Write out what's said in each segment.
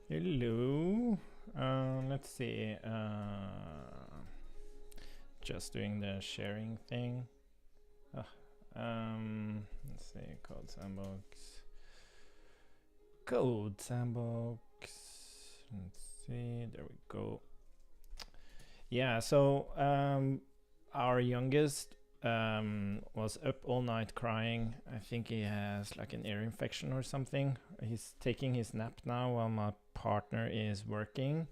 Hello. Let's see. Just doing the sharing thing. Let's see. CodeSandbox. CodeSandbox. Let's see. There we go. Yeah. So our youngest was up all night crying. I think he has like an ear infection or something. He's taking his nap now while my partner is working.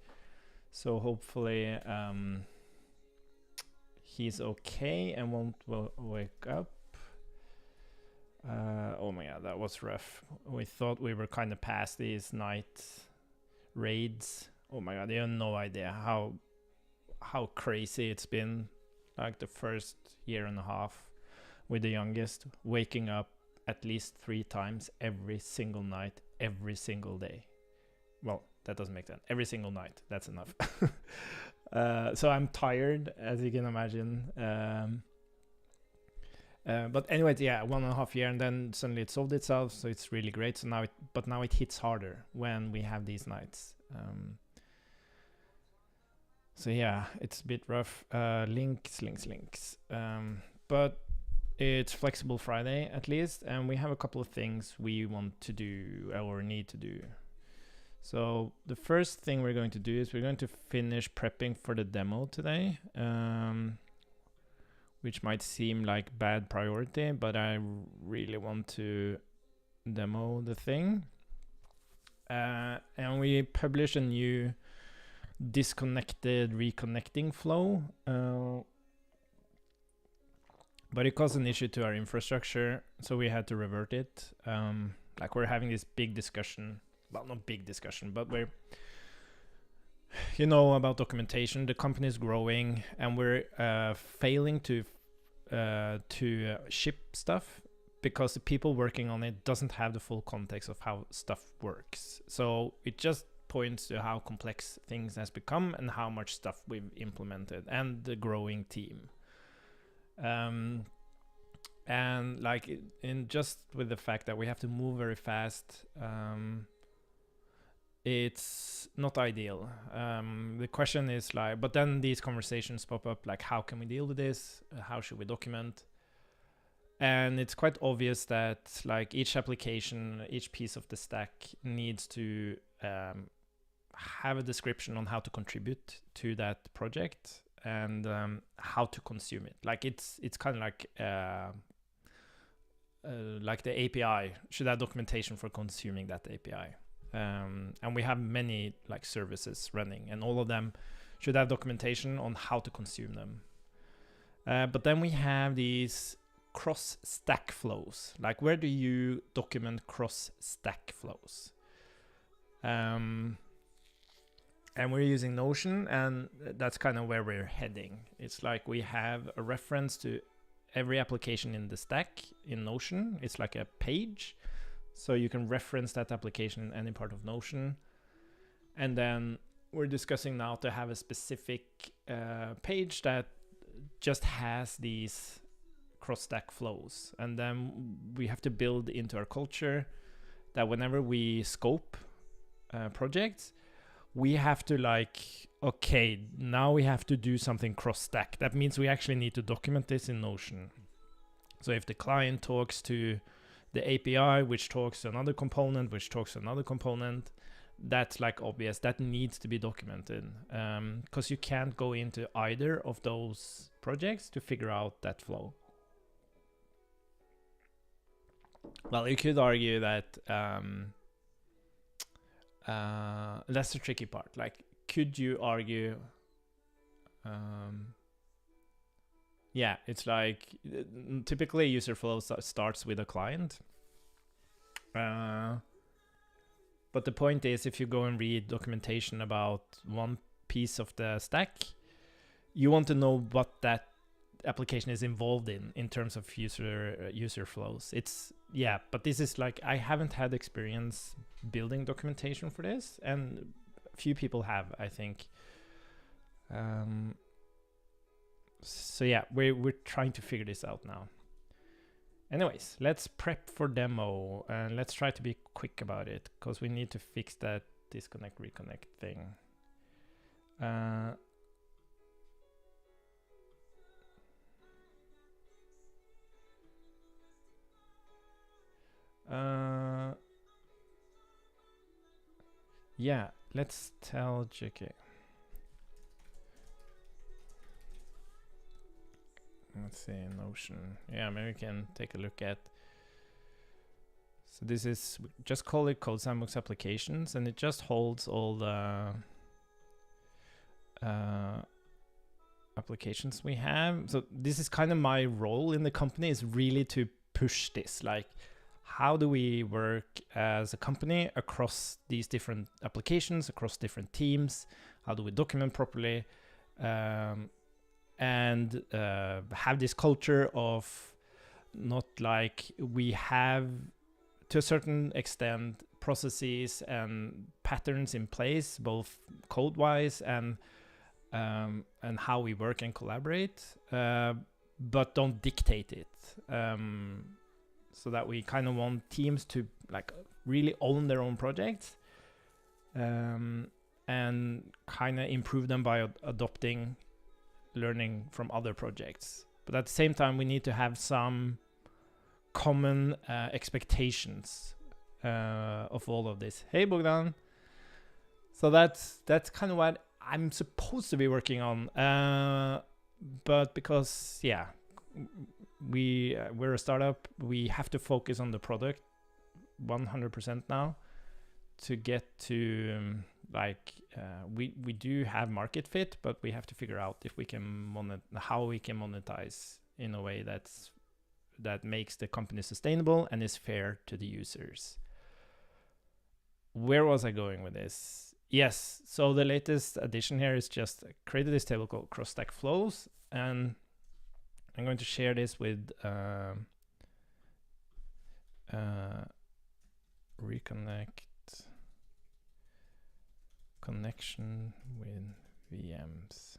So hopefully he's okay and won't wake up. Oh my god, that was rough. We thought we were kind of past these night raids. Oh my god, you have no idea how crazy it's been. Like the first year and a half with the youngest, waking up at least 3 times every single night, every single day. Well, that doesn't make sense. Every single night, that's enough. So I'm tired, as you can imagine. But anyways, yeah, 1.5 years, and then suddenly it solved itself, so it's really great. So now it hits harder when we have these nights. So yeah, it's a bit rough. Links. But it's Flexible Friday at least, and we have a couple of things we want to do or need to do. So the first thing we're going to do is we're going to finish prepping for the demo today, which might seem like bad priority, but I really want to demo the thing. And we publish a new disconnected reconnecting flow, but it caused an issue to our infrastructure, so we had to revert it. Like we're having this big discussion, well, not big discussion, but we're, about documentation. The company is growing, and we're failing to ship stuff because the people working on it doesn't have the full context of how stuff works. So it just points to how complex things has become and how much stuff we've implemented and the growing team. And like in just with the fact that we have to move very fast, it's not ideal. The question is like, but then these conversations pop up like, how can we deal with this? How should we document? And it's quite obvious that like each application, each piece of the stack needs to have a description on how to contribute to that project and how to consume it. Like it's kind of like the API should have documentation for consuming that API. And we have many like services running, and all of them should have documentation on how to consume them. But then we have these cross-stack flows. Like, where do you document cross-stack flows? And we're using Notion, and that's kind of where we're heading. It's like we have a reference to every application in the stack in Notion. It's like a page, so you can reference that application in any part of Notion. And then we're discussing now to have a specific page that just has these cross-stack flows. And then we have to build into our culture that whenever we scope projects, we have to like, okay, now we have to do something cross-stack. That means we actually need to document this in Notion. So if the client talks to the API, which talks to another component, which talks to another component, that's like obvious. That needs to be documented, because you can't go into either of those projects to figure out that flow. Well, you could argue that that's the tricky part. Like, could you argue? Yeah, it's like typically user flow starts with a client. But the point is, if you go and read documentation about one piece of the stack, you want to know what that application is involved in terms of user flows. But this is like, I haven't had experience building documentation for this, and few people have, I think. So yeah, we're trying to figure this out now. Anyways, let's prep for demo and let's try to be quick about it because we need to fix that disconnect reconnect thing. Yeah, let's tell JK. Let's see, Notion. Yeah, maybe we can take a look at. So this is, just call it CodeSandbox applications, and it just holds all the applications we have. So this is kind of my role in the company, is really to push this. Like, how do we work as a company across these different applications, across different teams? How do we document properly? And have this culture of not like we have, to a certain extent, processes and patterns in place, both code-wise and how we work and collaborate, but don't dictate it. So that we kind of want teams to like really own their own projects, and kind of improve them by adopting learning from other projects. But at the same time, we need to have some common expectations of all of this. Hey, Bogdan. So that's kind of what I'm supposed to be working on. But because, yeah, we're a startup, we have to focus on the product 100% now to get to we do have market fit, but we have to figure out if we can how we can monetize in a way that makes the company sustainable and is fair to the users. Where was I going with this? Yes, so the latest addition here is just created this table called cross stack flows, and I'm going to share this with reconnect connection with VMs.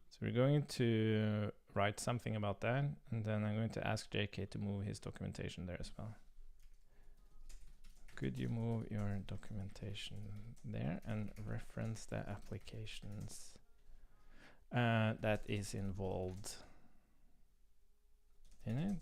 So we're going to write something about that, and then I'm going to ask JK to move his documentation there as well. Could you move your documentation there and reference the applications that is involved in it?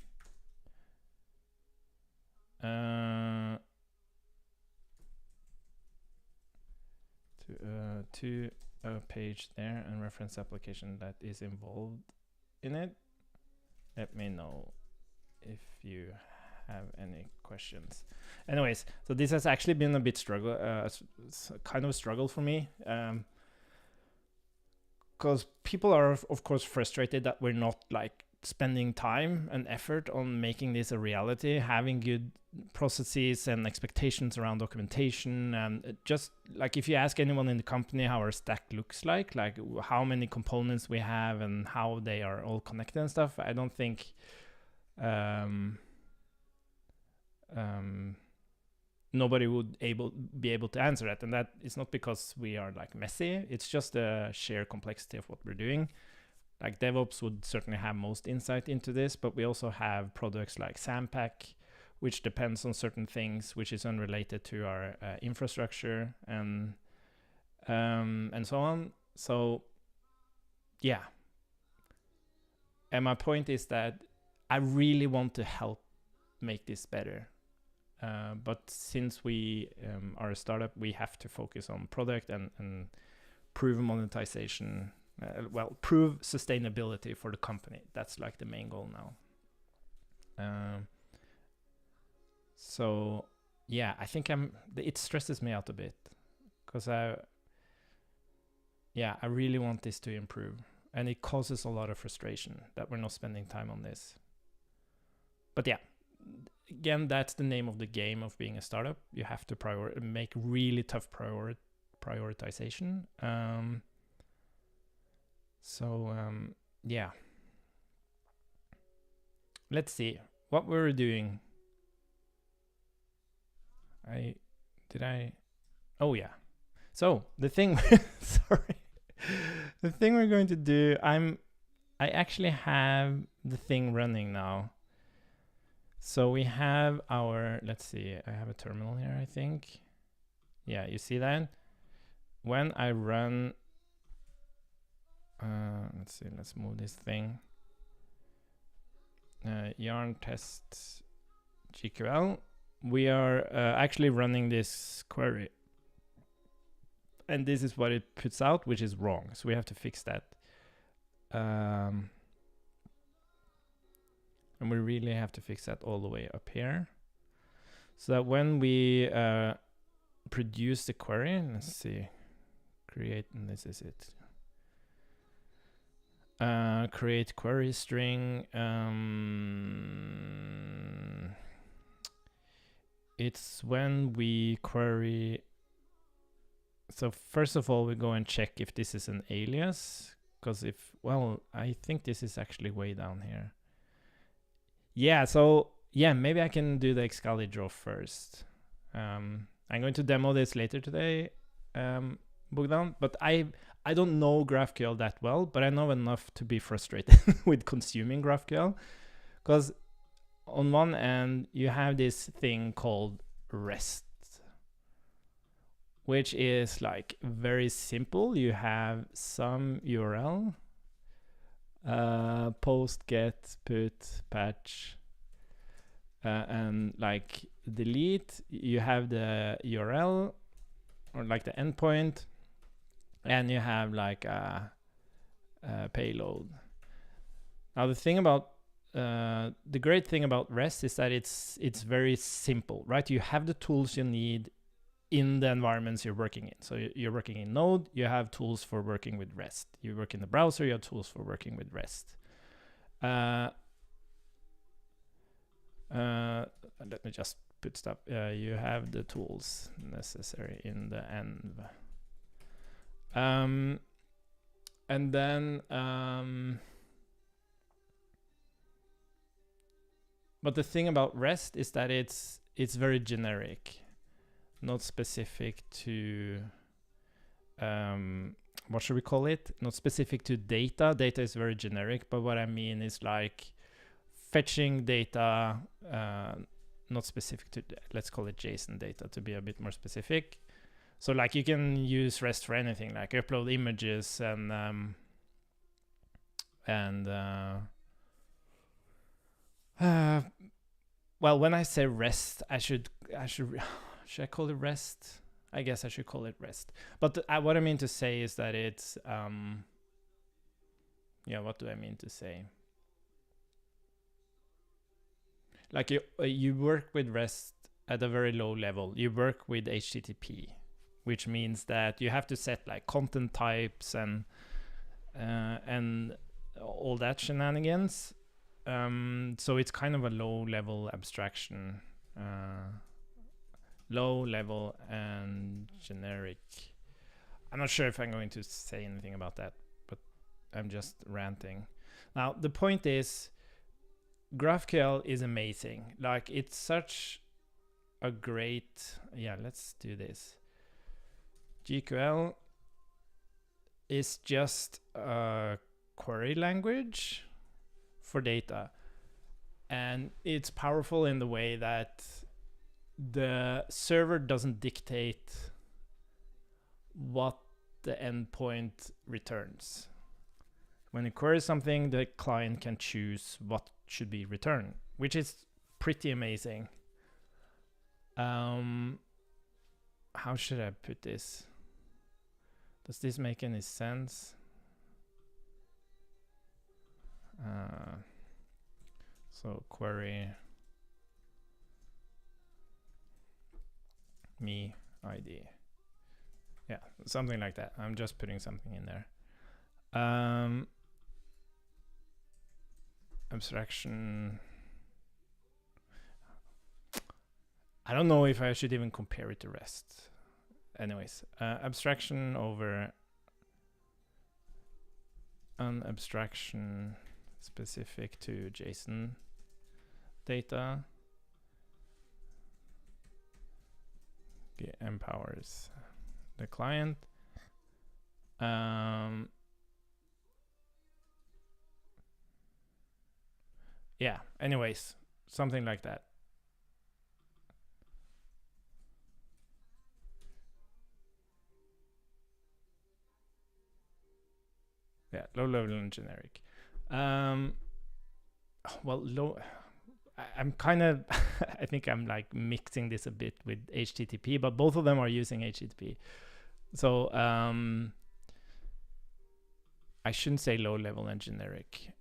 To a page there and reference application that is involved in it. Let me know if you have any questions. Anyways, so this has actually been a bit struggle, kind of a struggle for me, because people are of course frustrated that we're not like spending time and effort on making this a reality, having good processes and expectations around documentation. And just like if you ask anyone in the company how our stack looks like how many components we have and how they are all connected and stuff, I don't think nobody would be able to answer that. And that is not because we are like messy, it's just the sheer complexity of what we're doing. Like DevOps would certainly have most insight into this, but we also have products like Sampack, which depends on certain things, which is unrelated to our infrastructure and so on. So yeah. And my point is that I really want to help make this better. But since we are a startup, we have to focus on product and prove monetization. Prove sustainability for the company. That's like the main goal now. So yeah, I think it stresses me out a bit because I really want this to improve, and it causes a lot of frustration that we're not spending time on this. But yeah, again, that's the name of the game of being a startup. You have to make really tough prioritization. Yeah. Let's see what we're doing. Oh yeah. So the thing, sorry, the thing we're going to do, I actually have the thing running now. So we have our, let's see, I have a terminal here, I think. Yeah, you see that? When I run, let's see, let's move this thing. Yarn test GQL. We are actually running this query. And this is what it puts out, which is wrong. So we have to fix that. And we really have to fix that all the way up here. So that when we produce the query, let's see, create, and this is it. Create query string. It's when we query. So first of all, we go and check if this is an alias. Because if, well, I think this is actually way down here. Yeah, so yeah, maybe I can do the Excali draw first. I'm going to demo this later today, Bogdan, but I don't know GraphQL that well, but I know enough to be frustrated with consuming GraphQL. Because on one end, you have this thing called REST, which is like very simple. You have some URL, post, get, put, patch, and like delete. You have the URL or like the endpoint, and you have like a payload. Now the thing about the great thing about REST is that it's very simple, right? You have the tools you need in the environments you're working in. So you're working in Node, you have tools for working with REST. You work in the browser, you have tools for working with REST. Let me just put stuff. You have the tools necessary in the env. And then, but the thing about REST is that it's very generic, not specific to, what should we call it? Not specific to data. Data is very generic, but what I mean is like fetching data, not specific to, let's call it JSON data to be a bit more specific. So like you can use REST for anything, like upload images and well, when I say REST, should I call it REST? I guess I should call it REST. But what I mean to say is that it's yeah, what do I mean to say? Like you work with REST at a very low level. You work with HTTP, which means that you have to set like content types and all that shenanigans. So it's kind of a low level abstraction, low level and generic. I'm not sure if I'm going to say anything about that, but I'm just ranting. Now, the point is, GraphQL is amazing. Like, it's such a great, yeah, let's do this. GQL is just a query language for data, and it's powerful in the way that the server doesn't dictate what the endpoint returns. When you query something, the client can choose what should be returned, which is pretty amazing. How should I put this? Does this make any sense? So query me ID. Yeah, something like that. I'm just putting something in there. Abstraction. I don't know if I should even compare it to REST. Anyways, abstraction over an abstraction specific to JSON data empowers the client. Yeah, anyways, something like that. Yeah, low level and generic. Well, I'm kind of, I think I'm like mixing this a bit with HTTP, but both of them are using HTTP. So I shouldn't say low level and generic,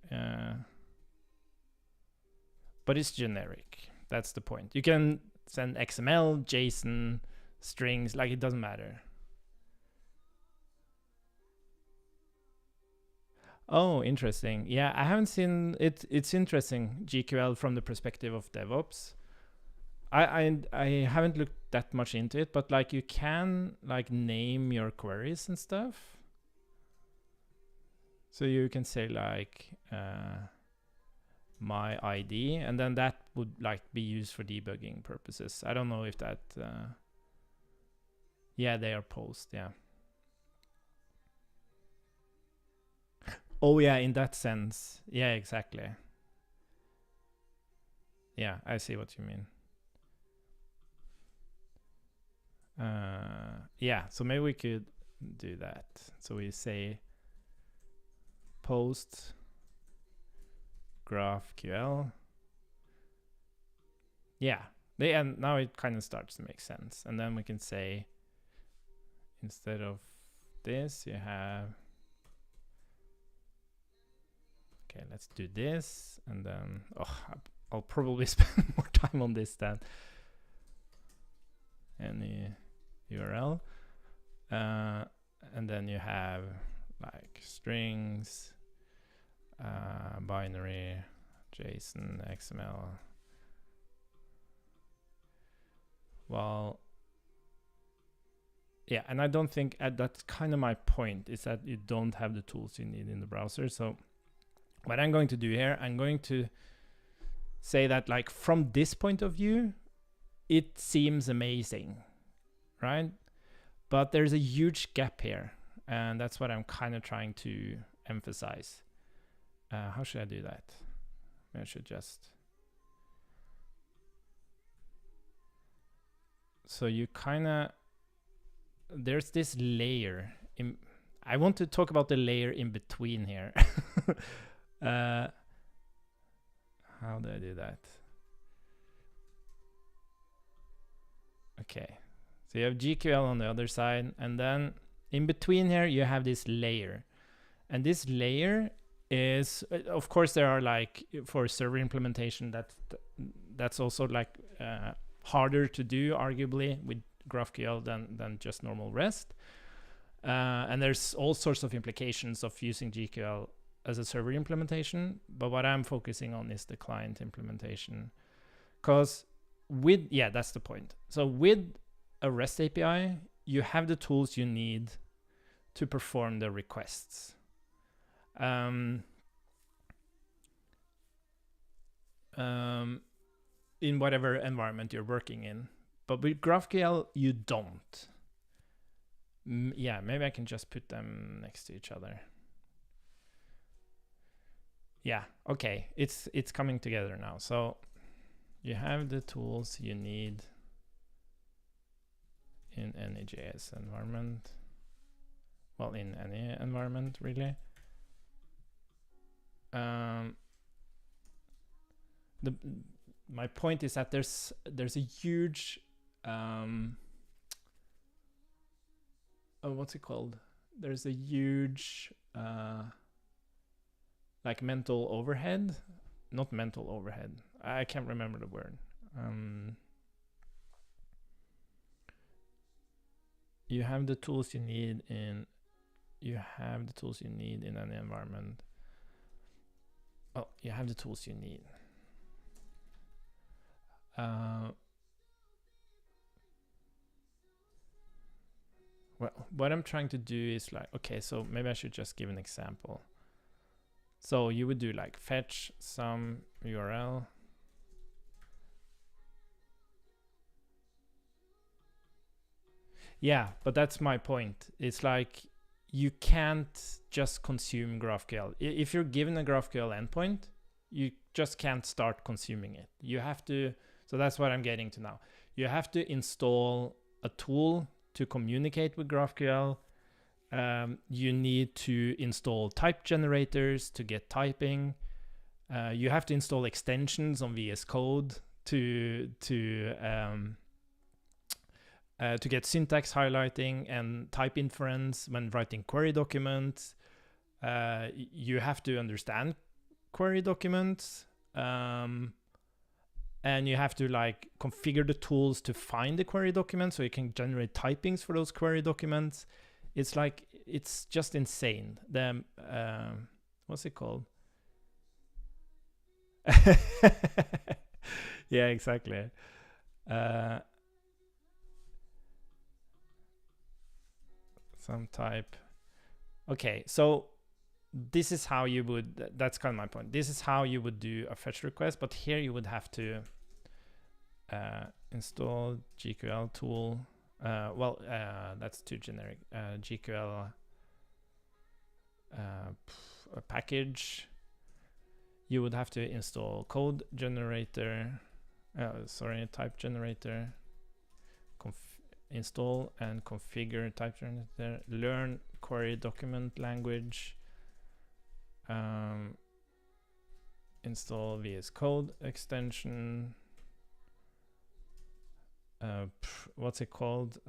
but it's generic. That's the point. You can send XML, JSON, strings, like it doesn't matter. Oh, interesting. Yeah, I haven't seen it. It's interesting, GQL from the perspective of DevOps. I haven't looked that much into it, but like you can like name your queries and stuff. So you can say like my ID, and then that would like be used for debugging purposes. I don't know if that. Yeah, they are post. Yeah. Oh yeah, in that sense. Yeah, exactly. Yeah, I see what you mean. Yeah, so maybe we could do that. So we say post GraphQL. Yeah, and now it kind of starts to make sense. And then we can say, instead of this, you have, okay, let's do this. And then, I'll probably spend more time on this than any URL. And then you have like strings, binary, JSON, XML. Well, yeah, and I don't think that's kind of my point, is that you don't have the tools you need in the browser. So what I'm going to do here, I'm going to say that like from this point of view, it seems amazing, right? But there's a huge gap here, and that's what I'm kind of trying to emphasize. How should I do that? Maybe I should just... So you kind of... There's this layer. I want to talk about the layer in between here. How do I do that? Okay. So you have GQL on the other side, and then in between here you have this layer. And this layer is, of course, there are like, for server implementation, that's also like harder to do, arguably, with GraphQL than just normal REST. And there's all sorts of implications of using GQL as a server implementation, but what I'm focusing on is the client implementation. Because yeah, that's the point. So with a REST API, you have the tools you need to perform the requests. In whatever environment you're working in. But with GraphQL, you don't. Yeah, maybe I can just put them next to each other. Yeah, okay, it's coming together now. So you have the tools you need in any JS environment. Well, in any environment, really. My point is that there's a huge what's it called? There's a huge like mental overhead. Not mental overhead. I can't remember the word. You have the tools you need in any environment. Oh, you have the tools you need. Well, what I'm trying to do is like, okay, so maybe I should just give an example. So you would do like fetch some URL. Yeah, but that's my point. It's like you can't just consume GraphQL. If you're given a GraphQL endpoint, you just can't start consuming it. You have to, so that's what I'm getting to now. You have to install a tool to communicate with GraphQL. You need to install type generators to get typing. You have to install extensions on VS Code to get syntax highlighting and type inference when writing query documents. You have to understand query documents, and you have to like configure the tools to find the query documents so you can generate typings for those query documents. It's like, it's just insane. The what's it called? Yeah, exactly. Some type. Okay, so this is how you would, that's kind of my point. This is how you would do a fetch request, but here you would have to install GQL tool. That's too generic. GQL a package. You would have to install code generator, type generator, install and configure type generator, learn query document language, install VS Code extension, what's it called?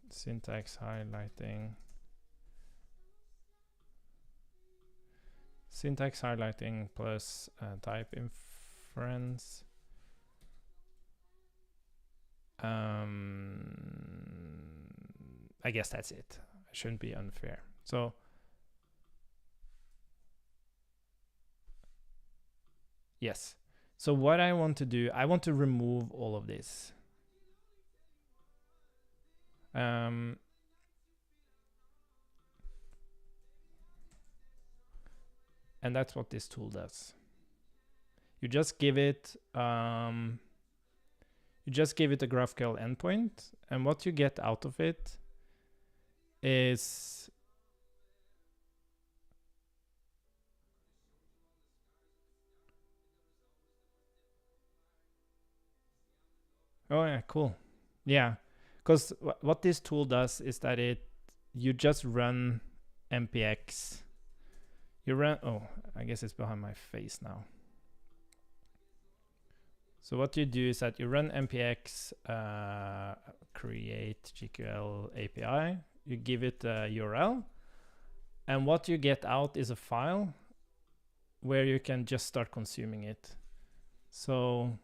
Syntax highlighting. Syntax highlighting plus type inference. I guess that's it. I shouldn't be unfair. So yes. So what I want to do, I want to remove all of this. And that's what this tool does. You just give it a GraphQL endpoint, and what you get out of it is oh yeah, cool. Yeah, because what this tool does is that you just run npx. You run, oh, I guess it's behind my face now. So what you do is that you run npx create GQL API, you give it a URL, and what you get out is a file where you can just start consuming it. So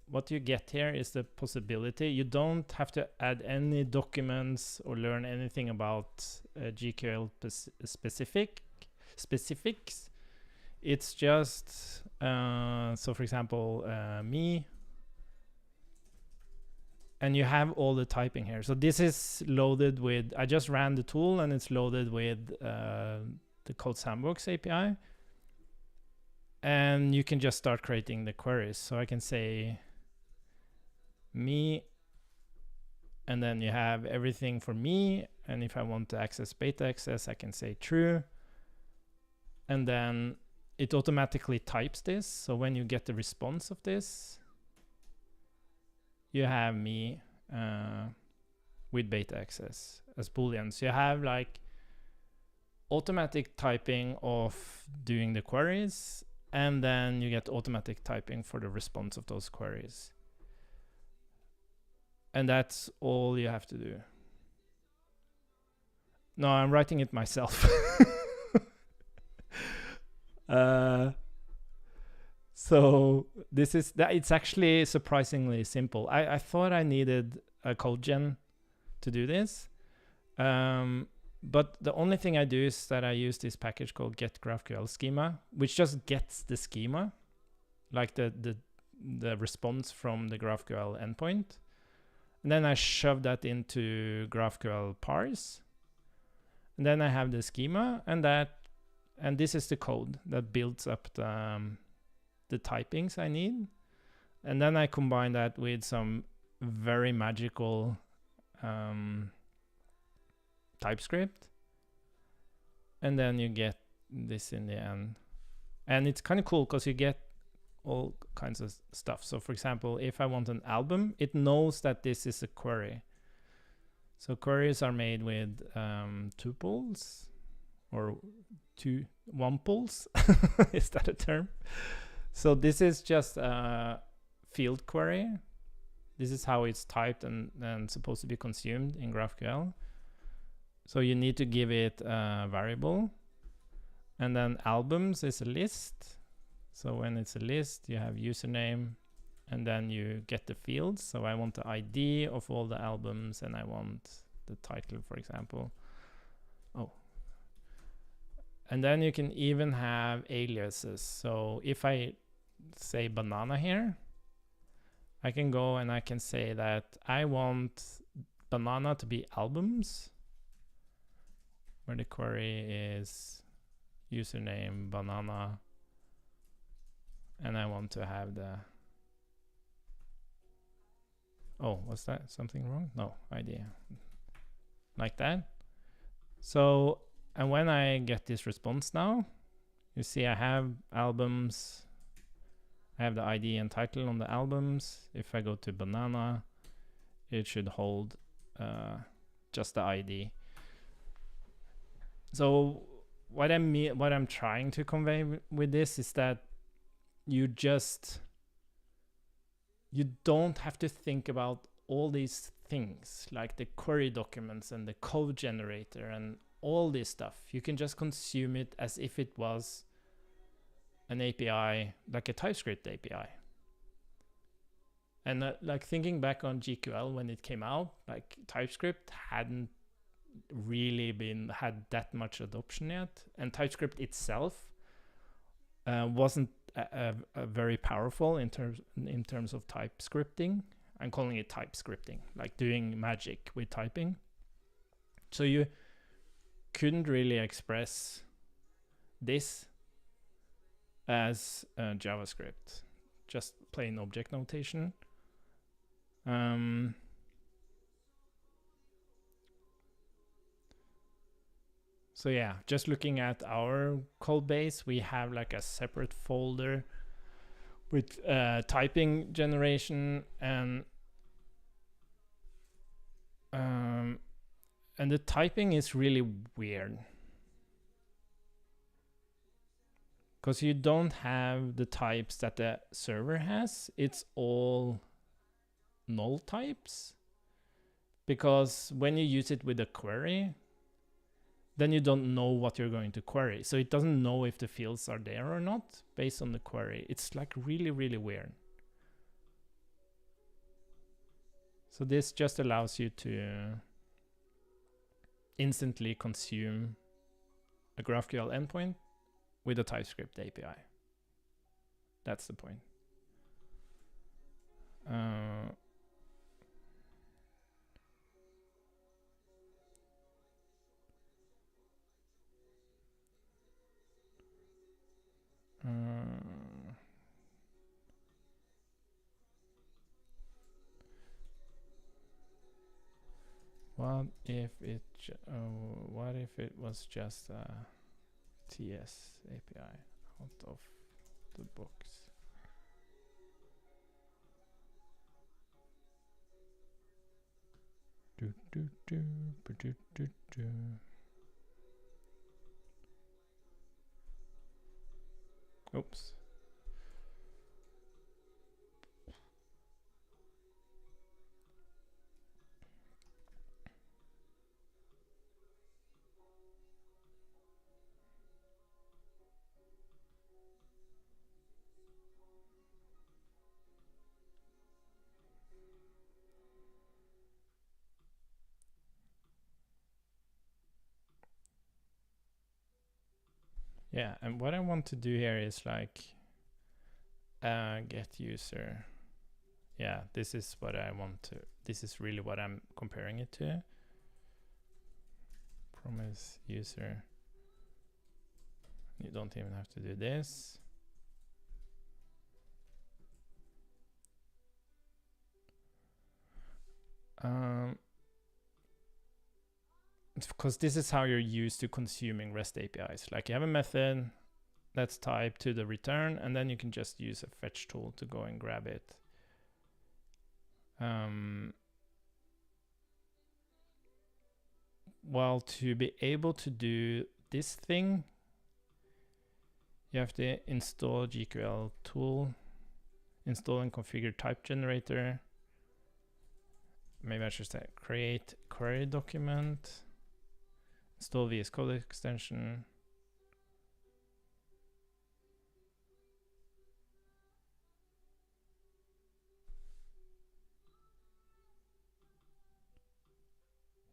what you get here is the possibility. You don't have to add any documents or learn anything about GQL specifics. It's just so for example me, and you have all the typing here. So this is loaded with, I just ran the tool and it's loaded with the CodeSandbox API, and you can just start creating the queries. So I can say me, and then you have everything for me, and if I want to access beta access, I can say true, and then it automatically types this. So when you get the response of this, you have me with beta access as booleans. You have like automatic typing of doing the queries, and then you get automatic typing for the response of those queries. And that's all you have to do. No, I'm writing it myself. So this is that. It's actually surprisingly simple. I thought I needed a code gen to do this, but the only thing I do is that I use this package called get GraphQL schema, which just gets the schema, like the response from the GraphQL endpoint, and then I shove that into GraphQL parse, and then I have the schema, and this is the code that builds up the typings I need. And then I combine that with some very magical TypeScript. And then you get this in the end. And it's kind of cool because you get all kinds of stuff. So for example, if I want an album, it knows that this is a query. So queries are made with tuples or wumples. Is that a term? So this is just a field query. This is how it's typed and supposed to be consumed in GraphQL. So you need to give it a variable. And then albums is a list. So when it's a list, you have username, and then you get the fields. So I want the ID of all the albums, and I want the title, for example. Oh. And then you can even have aliases. So if I say banana here, I can go and I can say that I want banana to be albums, where the query is username banana, and I want to have the, oh, was that something wrong? No, ID, like that. So, and when I get this response now, you see I have albums, I have the ID and title on the albums. If I go to banana, it should hold just the ID. So what I'm trying to convey with this is that you don't have to think about all these things like the query documents and the code generator and all this stuff. You can just consume it as if it was an API, like a TypeScript API. And like thinking back on GQL when it came out, like TypeScript hadn't really had that much adoption yet, and TypeScript itself wasn't very powerful in terms of type scripting. I'm calling it type scripting, like doing magic with typing. So you couldn't really express this as JavaScript, just plain object notation. So yeah, just looking at our code base, we have like a separate folder with typing generation and the typing is really weird because you don't have the types that the server has. It's all null types, because when you use it with a query, then you don't know what you're going to query. So it doesn't know if the fields are there or not based on the query. It's like really, really weird. So this just allows you to instantly consume a GraphQL endpoint with a TypeScript API. That's the point. What if it was just a TS API out of the box? Oops. Yeah, and what I want to do here is like get user. Yeah, this is what I want to, this is really what I'm comparing it to. Promise user. You don't even have to do this. Because this is how you're used to consuming REST APIs. Like you have a method, Let's type to the return, and then you can just use a fetch tool to go and grab it. Well, to be able to do this thing, you have to install GQL tool, install and configure type generator. Maybe I should say create query document, install VS Code extension.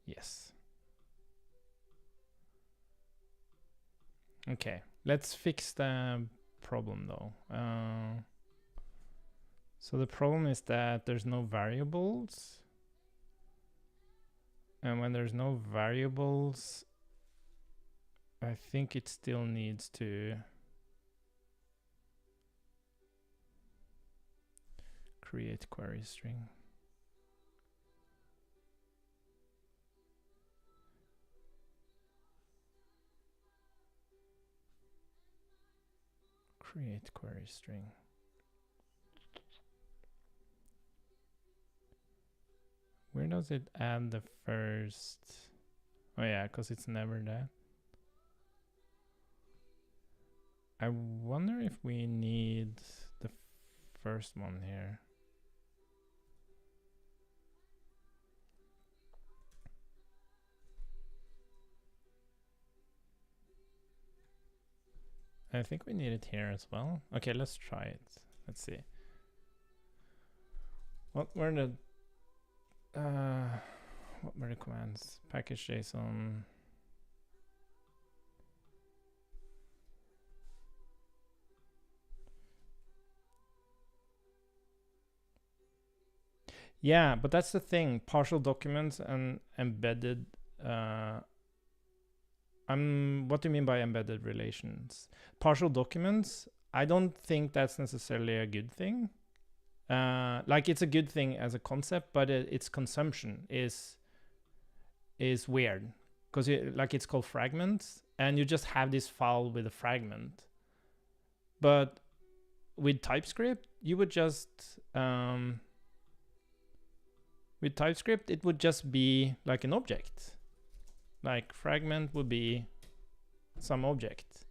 Yes. Okay, let's fix the problem though. So the problem is that there's no variables. And when there's no variables, I think it still needs to create query string. Create query string. Where does it add the first? Oh yeah, because it's never that. I wonder if we need the first one here. I think we need it here as well. Okay, let's try it. Let's see. What were the commands? Package JSON. Yeah, but that's the thing. Partial documents and embedded. What do you mean by embedded relations? Partial documents, I don't think that's necessarily a good thing. Like it's a good thing as a concept, but its consumption is weird because like it's called fragments, and you just have this file with a fragment. But with TypeScript, you would just with TypeScript, it would just be like an object. Like fragment would be some object.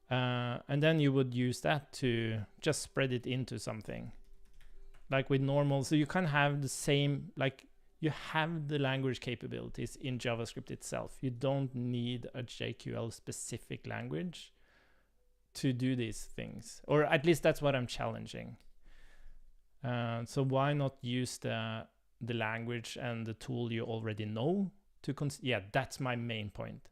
And then you would use that to just spread it into something. Like with normal, so you can have the same, like you have the language capabilities in JavaScript itself. You don't need a JQL specific language to do these things. Or at least that's what I'm challenging. So why not use the language and the tool you already know to yeah, that's my main point.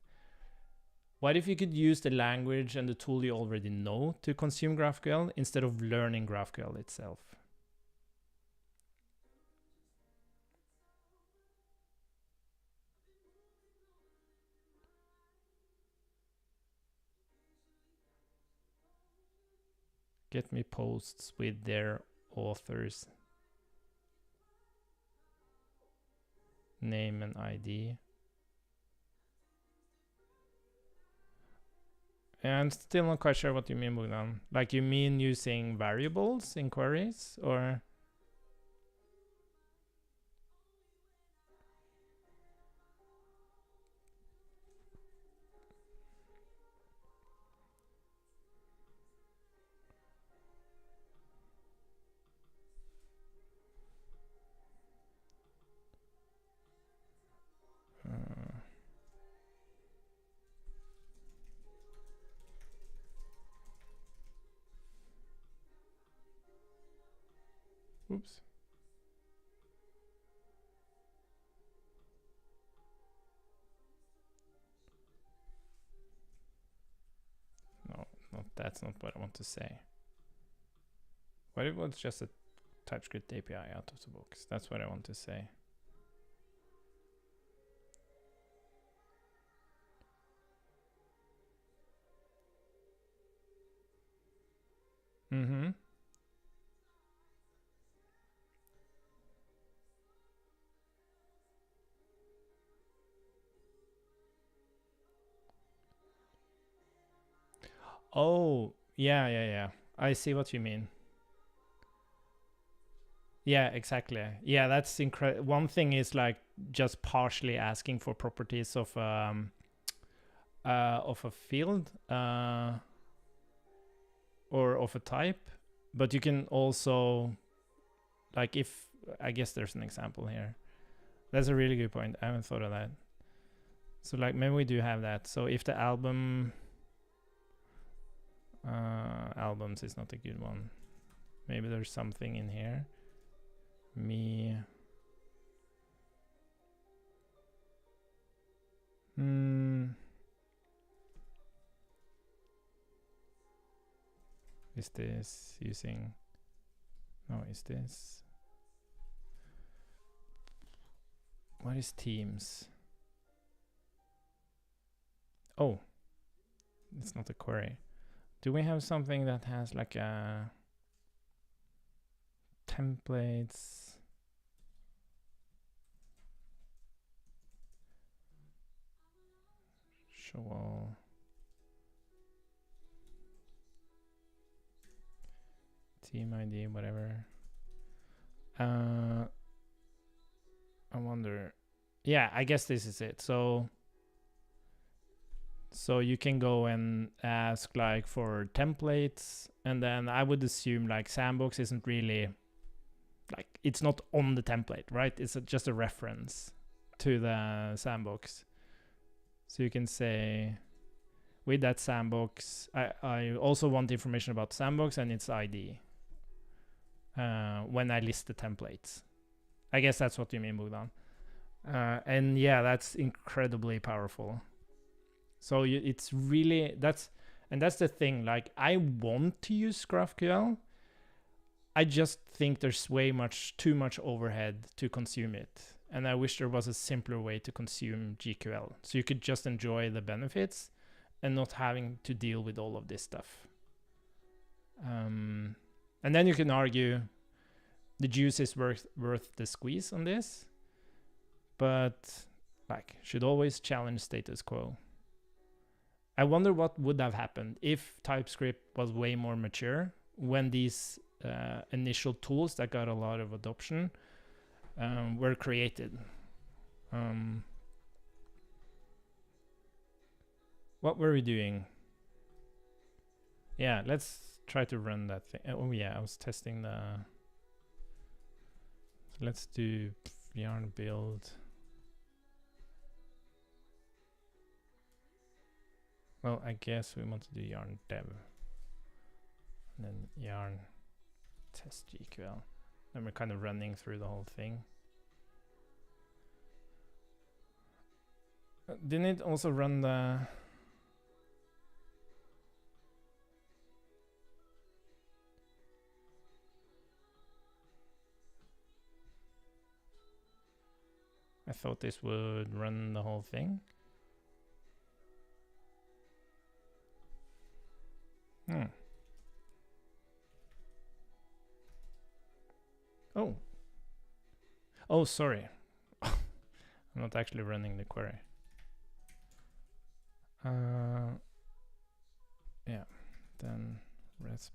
What if you could use the language and the tool you already know to consume GraphQL instead of learning GraphQL itself? Get me posts with their author's name and ID. I'm still not quite sure what you mean, Bogdan. Like you mean using variables in queries, or? Oops. No, that's not what I want to say. What if it was just a TypeScript API out of the box? That's what I want to say. Mm-hmm. Oh, yeah. I see what you mean. Yeah, exactly. Yeah, that's incredible. One thing is like just partially asking for properties of a field or of a type, but you can also, like, if I guess there's an example here. That's a really good point. I haven't thought of that. So like maybe we do have that. So if the albums is not a good one, maybe there's something in here. Me. Is this using? No, is this? What is Teams? Oh, it's not a query. Do we have something that has like a templates? Show all. Team ID, whatever. I wonder. Yeah, I guess this is it. So you can go and ask like for templates, and then I would assume like Sandbox isn't really like, it's not on the template, right? It's just a reference to the Sandbox. So you can say with that Sandbox, I also want information about Sandbox and its ID when I list the templates. I guess that's what you mean, Bogdan. And yeah, that's incredibly powerful. So it's really, that's the thing. Like, I want to use GraphQL. I just think there's too much overhead to consume it. And I wish there was a simpler way to consume GQL. So you could just enjoy the benefits and not having to deal with all of this stuff. And then you can argue the juice is worth the squeeze on this. But like, should always challenge status quo. I wonder what would have happened if TypeScript was way more mature when these initial tools that got a lot of adoption were created. What were we doing? Yeah, let's try to run that thing. Oh yeah, I was testing the... So let's do yarn build. Well, I guess we want to do yarn dev. And then yarn test GQL. Then we're kind of running through the whole thing. Didn't it also run the... I thought this would run the whole thing. Oh, sorry. I'm not actually running the query. Yeah, then resp.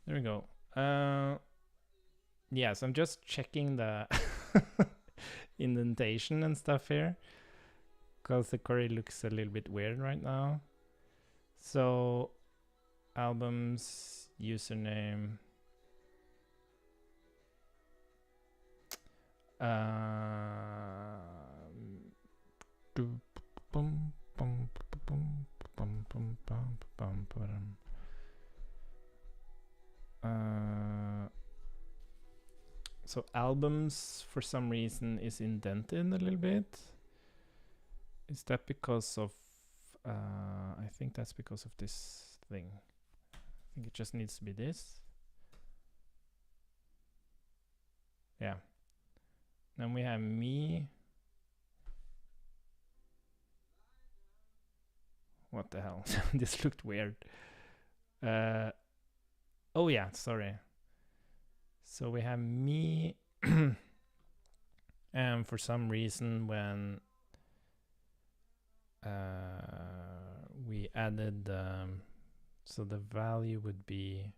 There we go. Yes, I'm just checking the indentation and stuff here, because the query looks a little bit weird right now. So albums, username, so albums for some reason is indented a little bit. Is that because of I think that's because of this thing. I think it just needs to be this. Yeah. Then we have me. What the hell? This looked weird. Oh yeah, sorry. So we have me. And for some reason, when we added, so the value would be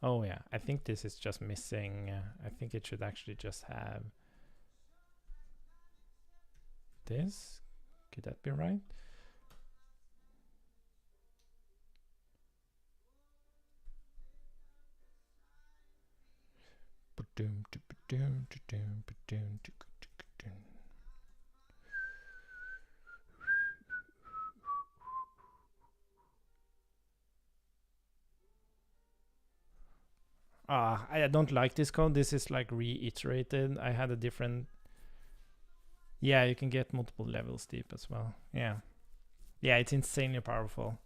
oh yeah, I think this is just missing. I think it should actually just have this. Could that be right? I don't like this code. This is like reiterated. I had a different. Yeah, you can get multiple levels deep as well. Yeah. Yeah, it's insanely powerful.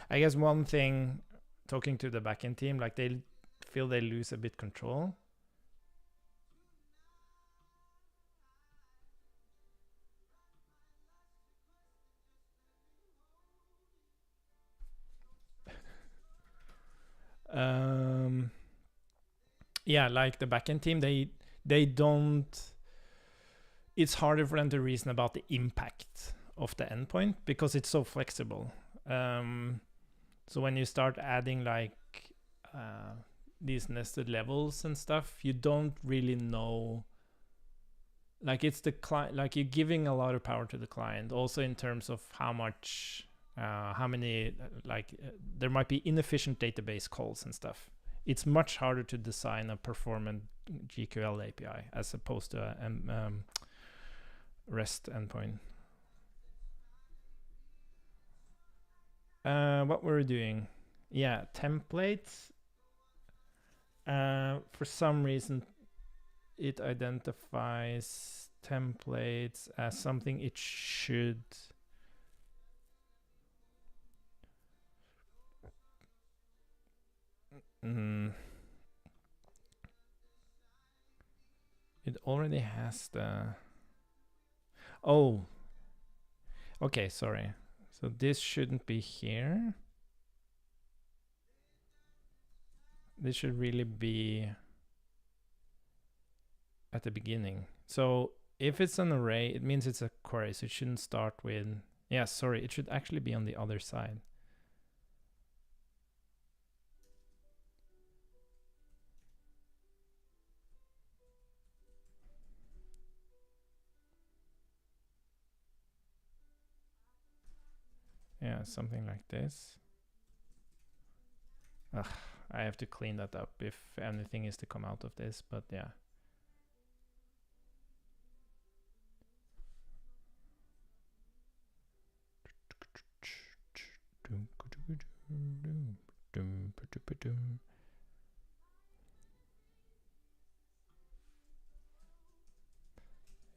I guess one thing, talking to the backend team, like they feel they lose a bit control. Yeah, like the backend team, they don't. It's harder for them to reason about the impact of the endpoint because it's so flexible. So when you start adding like these nested levels and stuff, you don't really know. Like it's the client, like you're giving a lot of power to the client, also in terms of how much, how many, there might be inefficient database calls and stuff. It's much harder to design a performant GQL API as opposed to a REST endpoint. What were we doing? Yeah, templates. For some reason, it identifies templates as something it should. It already has the. Oh. Okay, sorry. So this shouldn't be here. This should really be at the beginning. So if it's an array, it means it's a query. So it shouldn't start with. Yeah, sorry. It should actually be on the other side. Yeah, something like this. Ugh, I have to clean that up if anything is to come out of this, but yeah.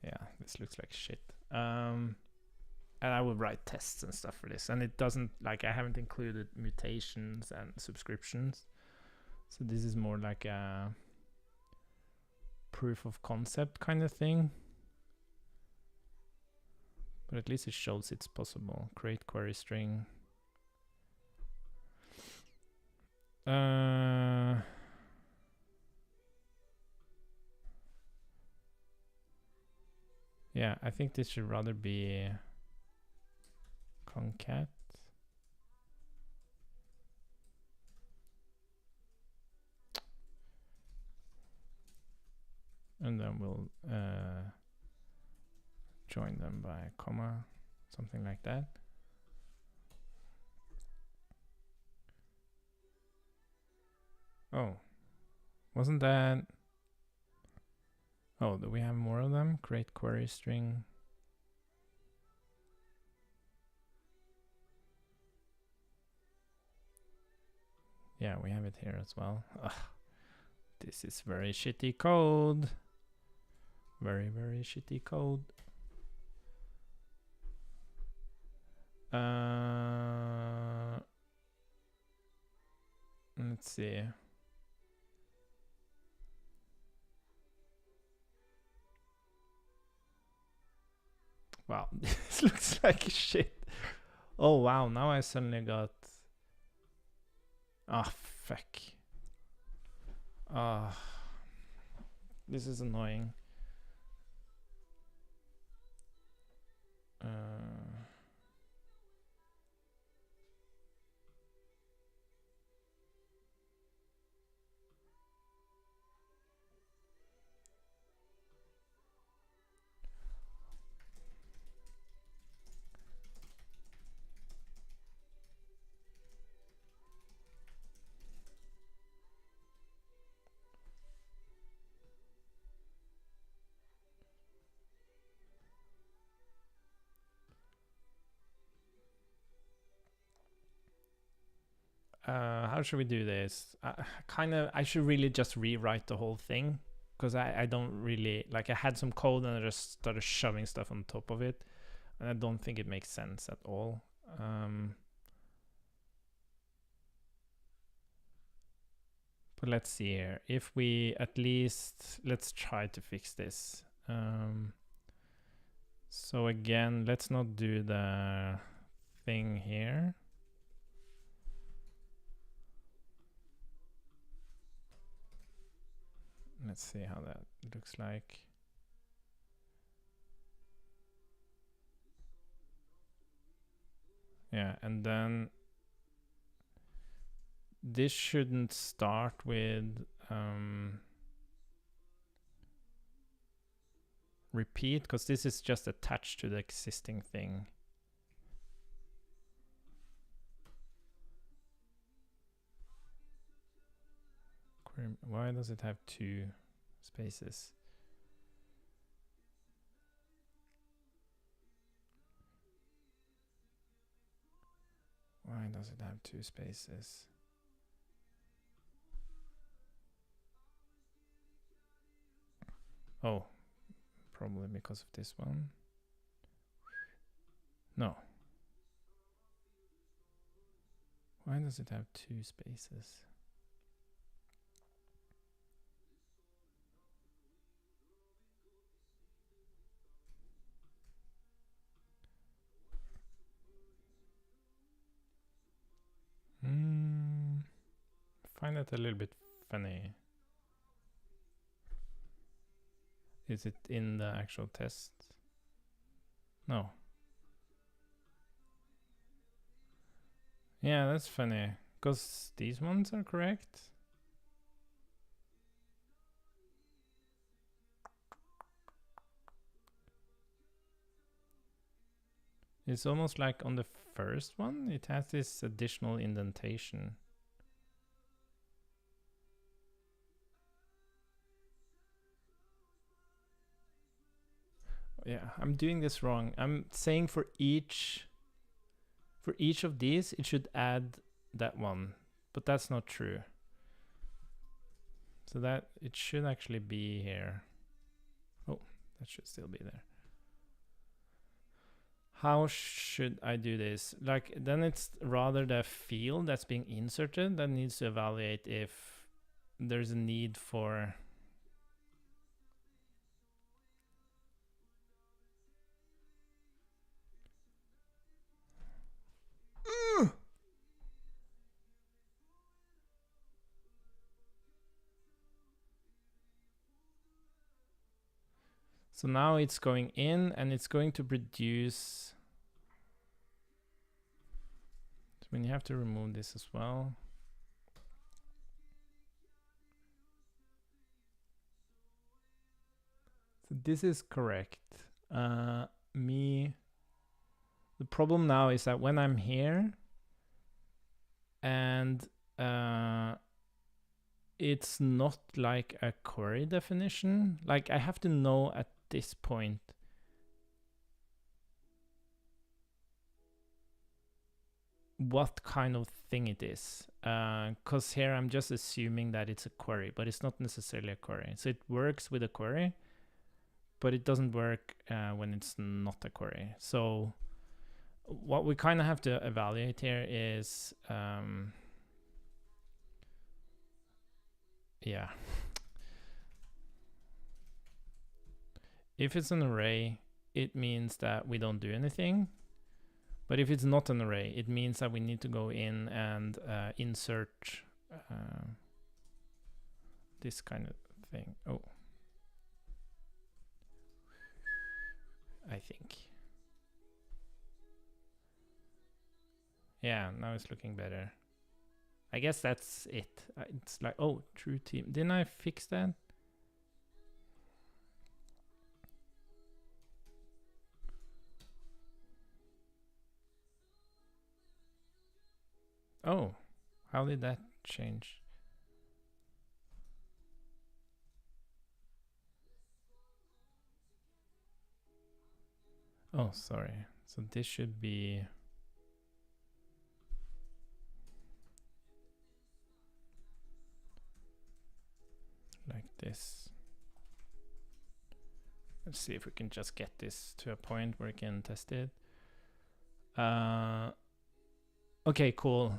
Yeah, this looks like shit. And I will write tests and stuff for this, and it doesn't, like, I haven't included mutations and subscriptions, so this is more like a proof of concept kind of thing, but at least it shows it's possible. Create query string. Yeah, I think this should rather be concat. And then we'll join them by a comma, something like that. Oh, wasn't that? Oh, do we have more of them? Create query string. Yeah, we have it here as well. Ugh, this is very shitty code. Very, very shitty code. Let's see. Wow, this looks like shit. Oh wow, now I suddenly got... Ah, fuck. Ah, this is annoying. How should we do this? I should really just rewrite the whole thing, because I don't really, like, I had some code and I just started shoving stuff on top of it, and I don't think it makes sense at all. But let's see here. If we at least, let's try to fix this. So again, let's not do the thing here. Let's see how that looks like. Yeah, and then this shouldn't start with repeat, because this is just attached to the existing thing. Why does it have 2 spaces? Why does it have 2 spaces? Oh, probably because of this one. No. Why does it have 2 spaces? Find that a little bit funny. Is it in the actual test? No. Yeah, that's funny, because these ones are correct. It's almost like on the first one, it has this additional indentation. Yeah, I'm doing this wrong. I'm saying for each of these, it should add that one, but that's not true. So that it should actually be here. Oh, that should still be there. How should I do this? Like, then it's rather the field that's being inserted that needs to evaluate if there's a need for... So now it's going in and it's going to produce... So when you have to remove this as well. So this is correct. The problem now is that when I'm here and it's not like a query definition, like I have to know at this point what kind of thing it is, because here I'm just assuming that it's a query, but it's not necessarily a query. So it works with a query, but it doesn't work when it's not a query. So what we kind of have to evaluate here is yeah. If it's an array, it means that we don't do anything. But if it's not an array, it means that we need to go in and insert this kind of thing. Oh, I think. Yeah, now it's looking better. I guess that's it. It's like, oh, true team. Didn't I fix that? Oh, how did that change? Oh, sorry. So this should be like this. Let's see if we can just get this to a point where we can test it. Okay, cool.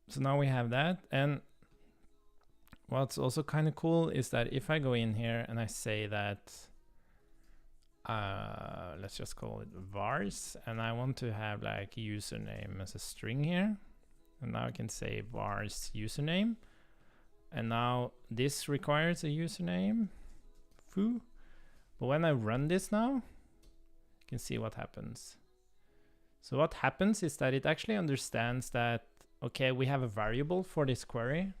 So now we have that. And what's also kind of cool is that if I go in here and I say that, let's just call it vars, and I want to have like username as a string here. And now I can say vars username. And now this requires a username, foo. But when I run this now, you can see what happens. So what happens is that it actually understands that, okay, we have a variable for this query,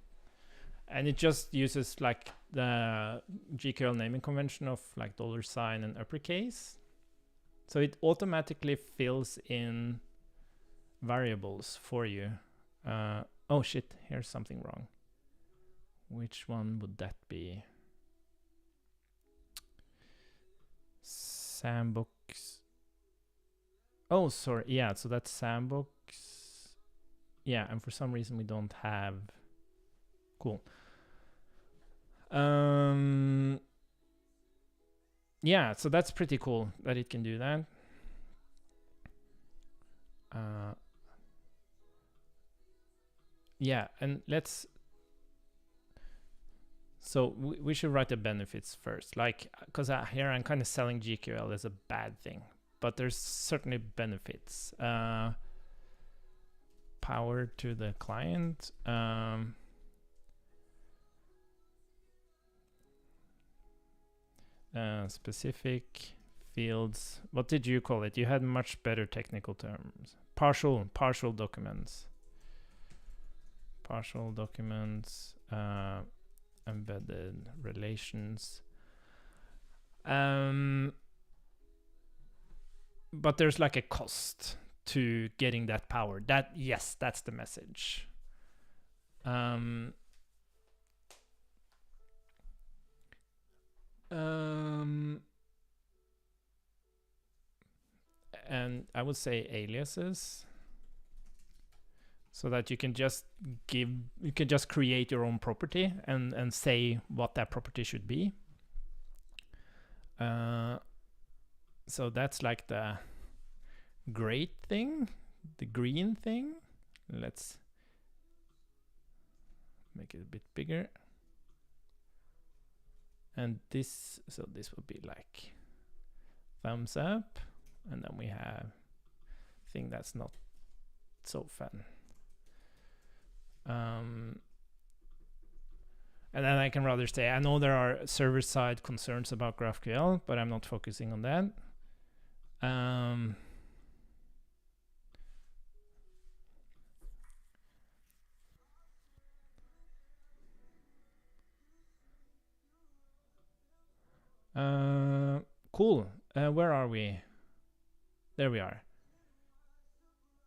and it just uses like the GQL naming convention of like $sign and uppercase. So it automatically fills in variables for you. Oh shit, here's something wrong. Which one would that be? Sandbox. Oh, sorry. Yeah, so that's Sandbox. Yeah, and for some reason we don't have. Cool. Yeah, so that's pretty cool that it can do that. Yeah, and let's. So we should write the benefits first, like, because here I'm kind of selling GQL as a bad thing, but there's certainly benefits. Power to the client. Specific fields. What did you call it? You had much better technical terms. Partial documents. Partial documents. Embedded relations. But there's like a cost to getting that power. Yes, that's the message. And I would say aliases, so that you can just create your own property and say what that property should be. So that's like the great thing, the green thing. Let's make it a bit bigger. And this, so this would be like thumbs up, and then we have thing that's not so fun. And then I can rather say, I know there are server-side concerns about GraphQL, but I'm not focusing on that. Cool. Where are we? There we are.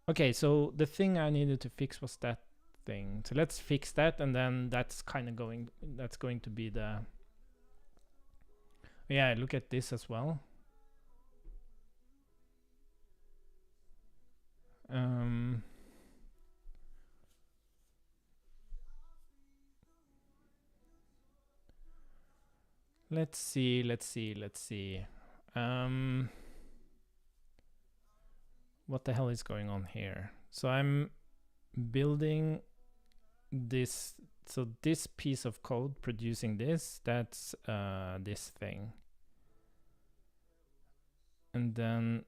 Okay, so the thing I needed to fix was that thing. So let's fix that, and then that's kind of going to be the. Yeah, look at this as well. Let's see. What the hell is going on here? So I'm building this, so this piece of code producing this, that's this thing. And then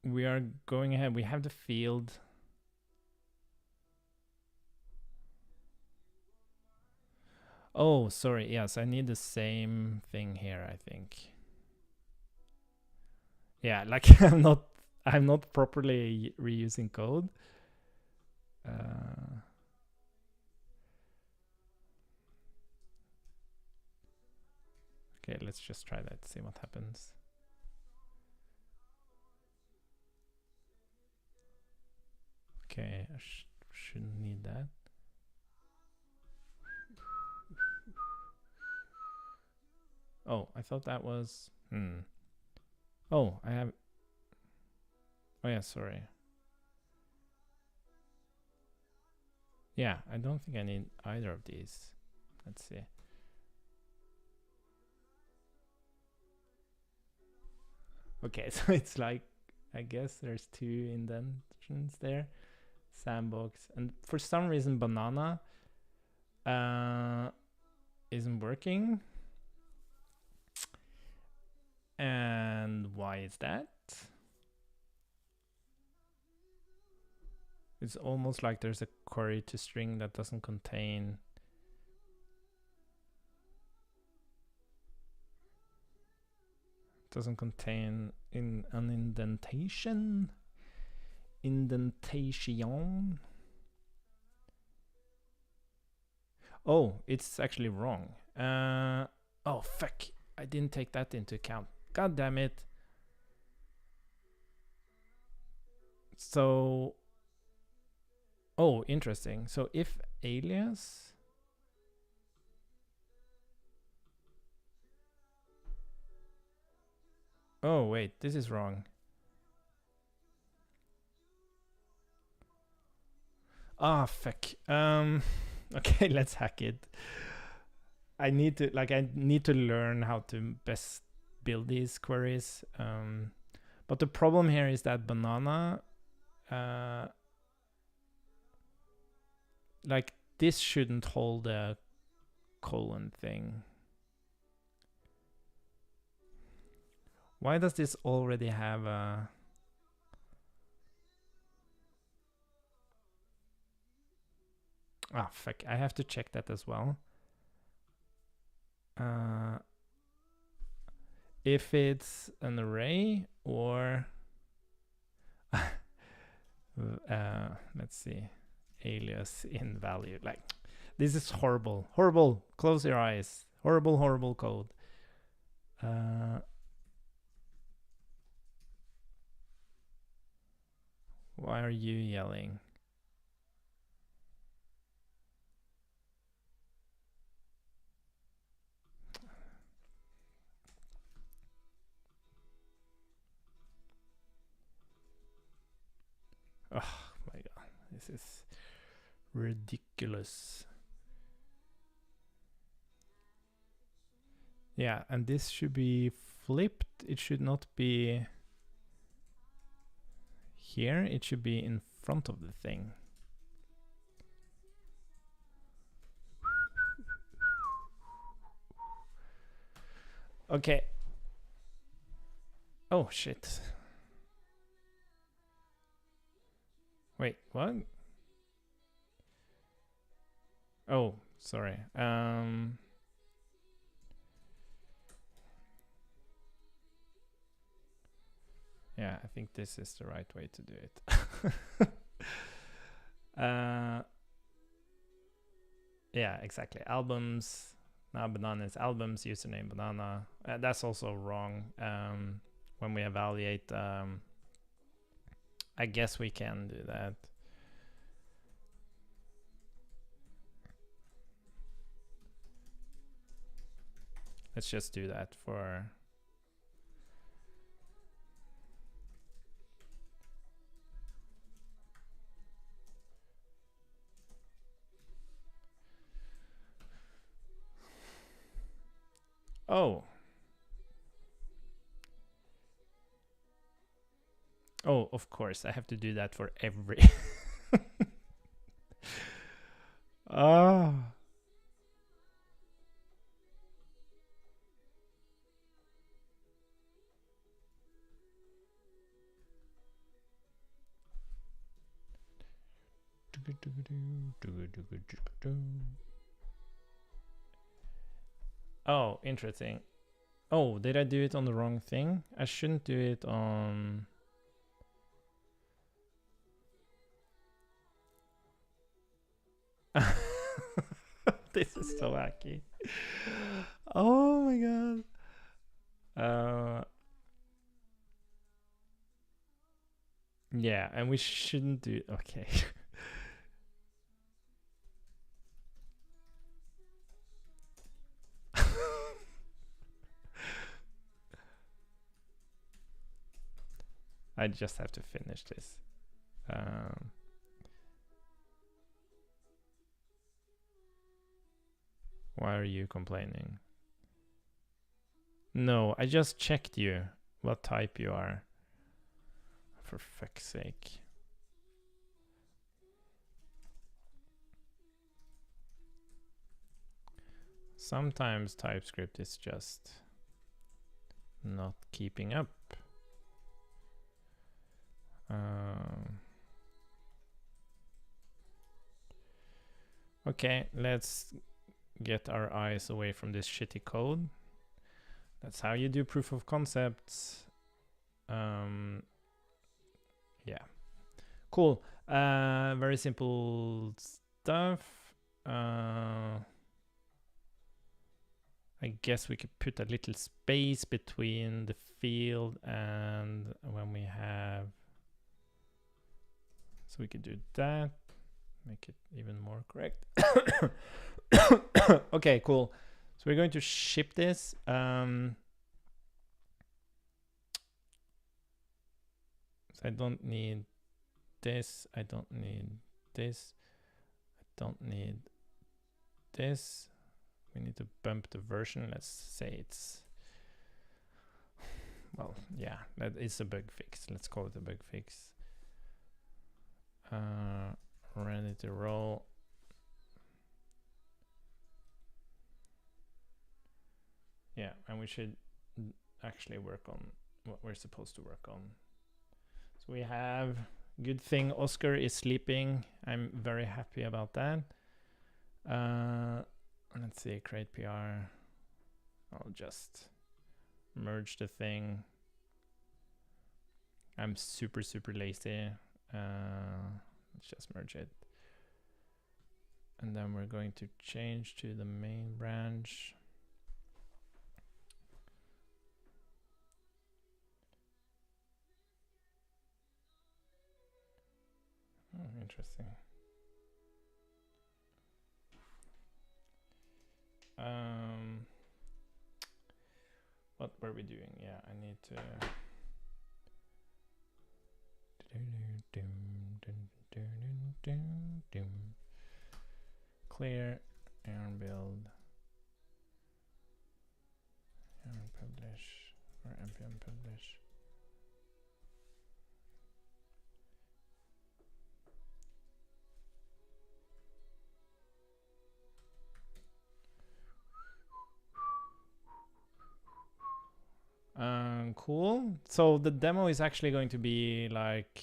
we are going ahead, we have the field. Oh, sorry, yes, I need the same thing here, I think. Yeah, like I'm not properly reusing code. Okay, let's just try that, see what happens. Okay, I shouldn't need that. Oh, I thought that was, Oh, I have, oh yeah, sorry. Yeah, I don't think I need either of these. Let's see. Okay, so it's like, I guess there's two indentions there. Sandbox. And for some reason, banana isn't working. And why is that? It's almost like there's a query to string that doesn't contain in an indentation. Oh, it's actually wrong. Oh fuck, I didn't take that into account. God damn it. So, oh, interesting. So if alias, oh wait, this is wrong. Ah, fuck. Okay, let's hack it. I need to learn how to best build these queries. But the problem here is that banana, like this shouldn't hold a colon thing. Why does this already have a... Ah, fuck. I have to check that as well. If it's an array or... let's see. Alias in value. Like, this is horrible. Horrible. Close your eyes. Horrible, horrible code. Why are you yelling? Oh my god, this is ridiculous. Yeah, and this should be flipped. It should not be here. It should be in front of the thing. Okay. Oh shit. Wait, what? Oh, sorry. Yeah, I think this is the right way to do it. Yeah, exactly. Albums. Now banana is albums, username banana. That's also wrong. When we evaluate, I guess we can do that. Let's just do that for... Oh. Oh, of course. I have to do that for every... Oh. Oh, interesting. Oh, did I do it on the wrong thing? I shouldn't do it on... This is so wacky. Oh my god. Yeah, and we shouldn't do... Okay. I just have to finish this. Why are you complaining? No, I just checked you. What type you are. For fuck's sake. Sometimes TypeScript is just not keeping up. Okay, let's get our eyes away from this shitty code. That's how you do proof of concepts. Yeah, cool. Very simple stuff. I guess we could put a little space between the field and when we have, so we could do that, make it even more correct. Okay, cool. So we're going to ship this. So I don't need this. I don't need this. I don't need this. We need to bump the version. Let's say it's, well, yeah, that is a bug fix. Let's call it a bug fix. Ready to roll. Yeah, and we should actually work on what we're supposed to work on. So we have, good thing Oscar is sleeping. I'm very happy about that. Let's see, create PR. I'll just merge the thing. I'm super lazy. Let's just merge it. And then we're going to change to the main branch. Oh, interesting. What were we doing? Yeah, I need to clear and build and publish or npm publish. Cool. So the demo is actually going to be like,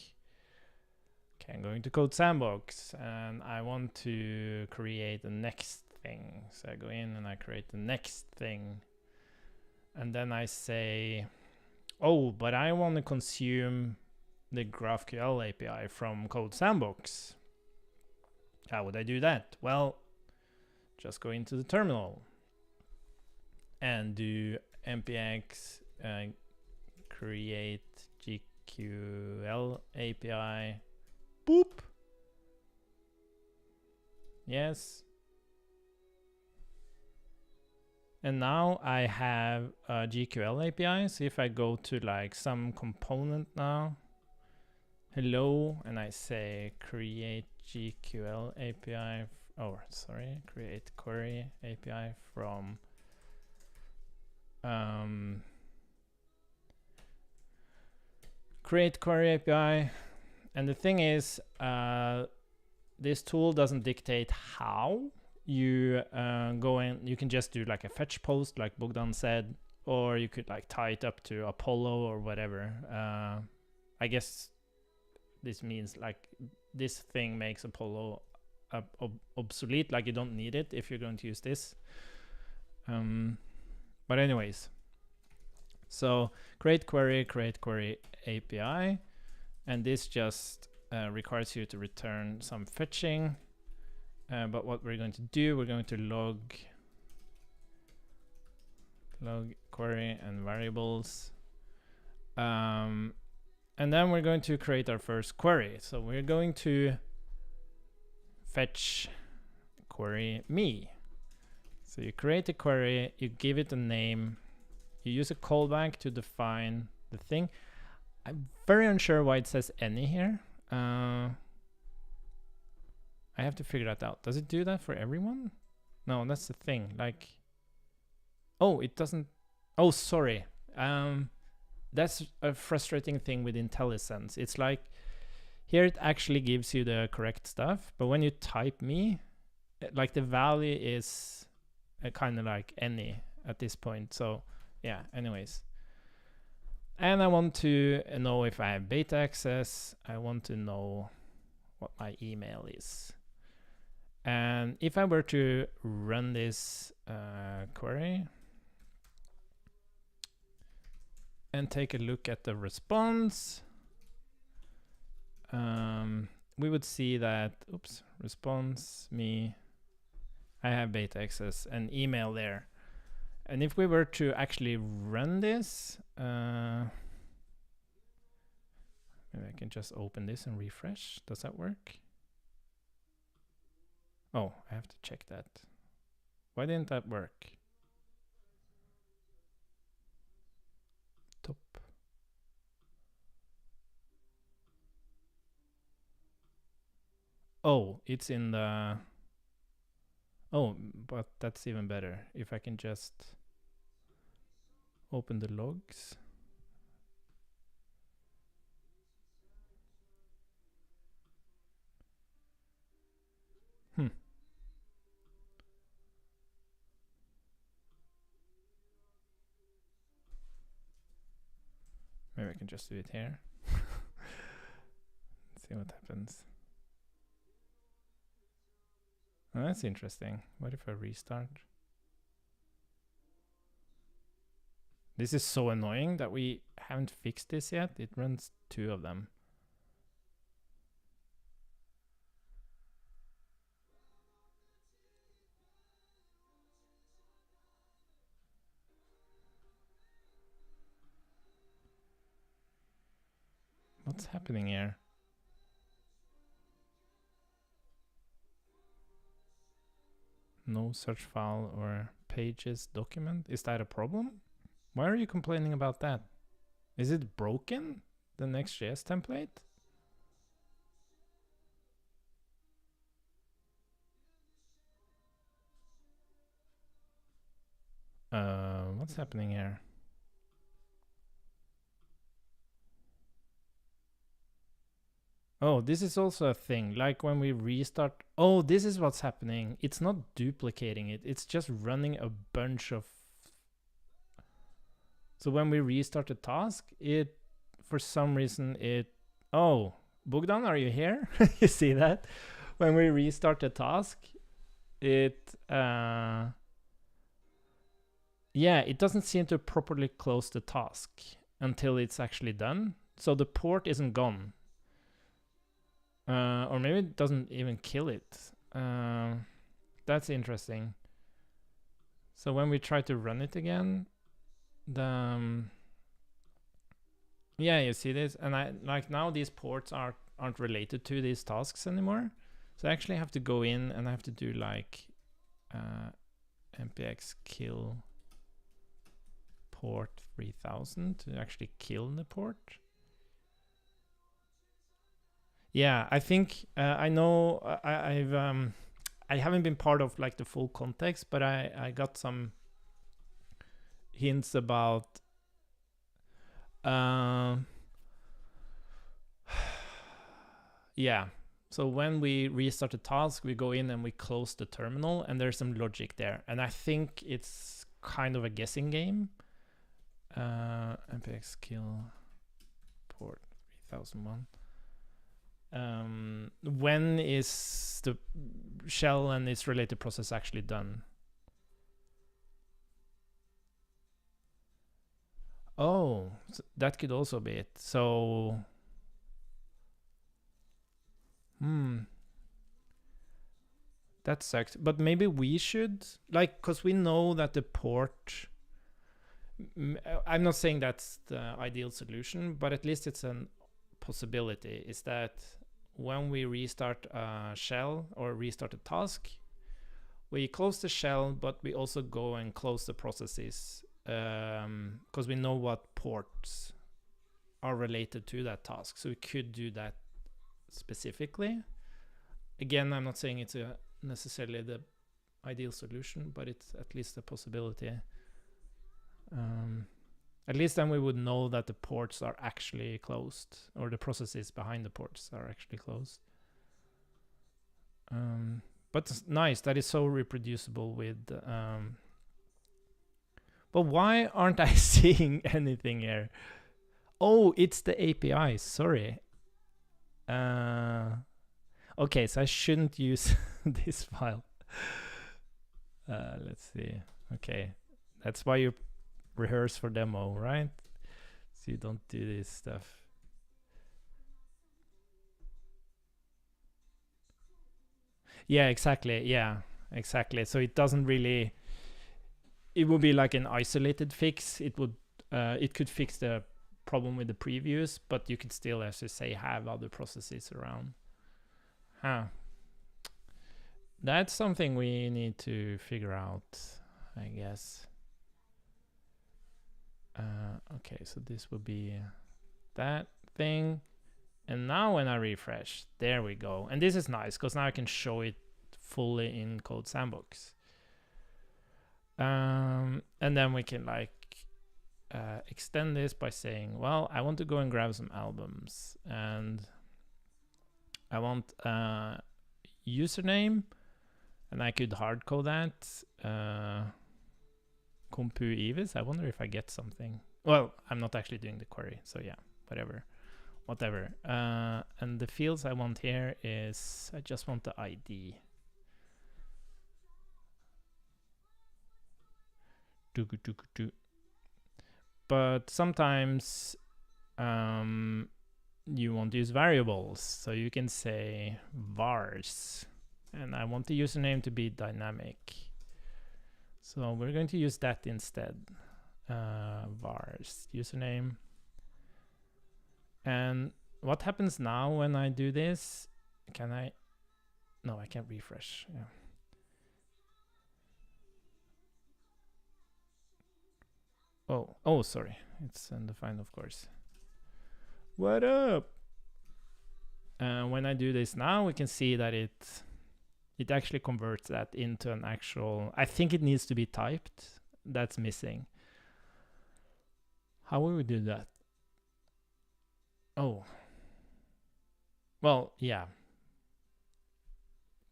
okay, I'm going to CodeSandbox and I want to create the next thing. So I go in and I create the next thing. And then I say, oh, but I want to consume the GraphQL API from CodeSandbox. How would I do that? Well, just go into the terminal and do npx create GQL API. Boop. Yes. And now I have a GQL API. So if I go to like some component now, hello, and I say create GQL API, create query API from create query API. And the thing is, this tool doesn't dictate how you go in. You can just do like a fetch post, like Bogdan said, or you could like tie it up to Apollo or whatever. I guess this means like this thing makes Apollo obsolete, like you don't need it if you're going to use this. But anyways, so create query API, and this just requires you to return some fetching. But what we're going to do, we're going to log query and variables. And then we're going to create our first query. So we're going to fetch query me. So you create a query, you give it a name, you use a callback to define the thing. I'm very unsure why it says any here. I have to figure that out. Does it do that for everyone? No, that's the thing. Like, oh, it doesn't. Oh, sorry. That's a frustrating thing with IntelliSense. It's like here it actually gives you the correct stuff, but when you type me, like the value is kind of like any at this point. So yeah, anyways. And I want to know if I have beta access. I want to know what my email is. And if I were to run this query and take a look at the response, we would see that, oops, response me, I have beta access and email there. And if we were to actually run this, maybe I can just open this and refresh. Does that work? Oh, I have to check that. Why didn't that work? Top. Oh, it's in the... Oh, but that's even better. If I can just open the logs. Maybe I can just do it here. See what happens. Oh, that's interesting. What if I restart? This is so annoying that we haven't fixed this yet. It runs 2 of them. What's happening here? No search file or pages document. Is that a problem? Why are you complaining about that? Is it broken? The Next.js template? What's happening here? Oh, this is also a thing. Like when we restart. Oh, this is what's happening. It's not duplicating it. It's just running a bunch of. So when we restart a task, it, for some reason, it. Oh, Bogdan, are you here? You see that? When we restart a task, it. Yeah, it doesn't seem to properly close the task until it's actually done. So the port isn't gone. Or maybe it doesn't even kill it. That's interesting. So when we try to run it again, the yeah, you see this, and I like now these ports aren't related to these tasks anymore. So I actually have to go in and I have to do like npx kill port 3000 to actually kill the port. Yeah, I think I know I haven't been part of like the full context, but I got some hints about yeah, So when we restart the task, we go in and we close the terminal, and there's some logic there. And I think it's kind of a guessing game. npx kill port 3001. When is the shell and its related process actually done? Oh, so that could also be it. So, that sucks. But maybe we should, like, because we know that the port, I'm not saying that's the ideal solution, but at least it's a possibility, is that when we restart a shell or restart a task, we close the shell, but we also go and close the processes, because we know what ports are related to that task. So we could do that specifically. Again, I'm not saying it's necessarily the ideal solution, but it's at least a possibility. At least then we would know that the ports are actually closed, or the processes behind the ports are actually closed. But it's nice that is so reproducible with. But why aren't I seeing anything here? Oh, it's the API. Sorry. Okay, so I shouldn't use this file. Let's see. Okay, that's why you rehearse for demo, right? So you don't do this stuff. Yeah, exactly. Yeah, exactly. So it doesn't really. It would be like an isolated fix. It would. It could fix the problem with the previews, but you could still, as you say, have other processes around. Huh. That's something we need to figure out, I guess. Okay, so this will be that thing. And now when I refresh, there we go. And this is nice, because now I can show it fully in CodeSandbox. And then we can like extend this by saying, well, I want to go and grab some albums, and I want a username, and I could hardcode that. Compu Evis. I wonder if I get something. Well, I'm not actually doing the query, so yeah, whatever. And the fields I want here is, I just want the ID. But sometimes you want to use variables, so you can say vars, and I want the username to be dynamic. So we're going to use that instead. Vars username. And what happens now when I do this? Can I? No, I can't refresh. Yeah. Oh, sorry. It's undefined, of course. What up? When I do this now, we can see that it actually converts that into an actual. I think it needs to be typed. That's missing. How will we do that? Oh. Well, yeah.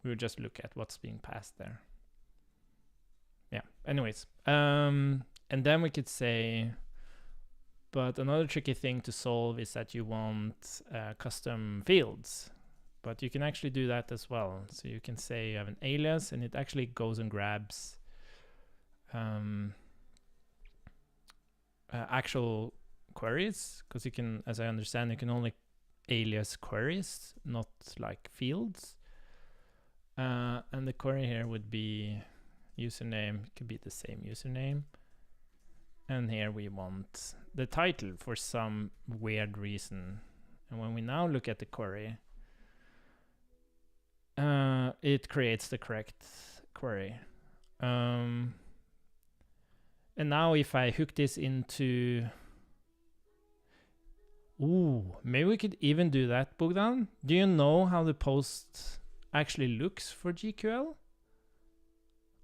We'll just look at what's being passed there. Yeah. Anyways. And then we could say, but another tricky thing to solve is that you want custom fields. But you can actually do that as well. So you can say you have an alias, and it actually goes and grabs actual queries, because you can, as I understand, you can only alias queries, not like fields. And the query here would be username, it could be the same username. And here we want the title for some weird reason. And when we now look at the query, it creates the correct query. And now if I hook this into... Ooh, maybe we could even do that, Bogdan. Do you know how the post actually looks for GQL?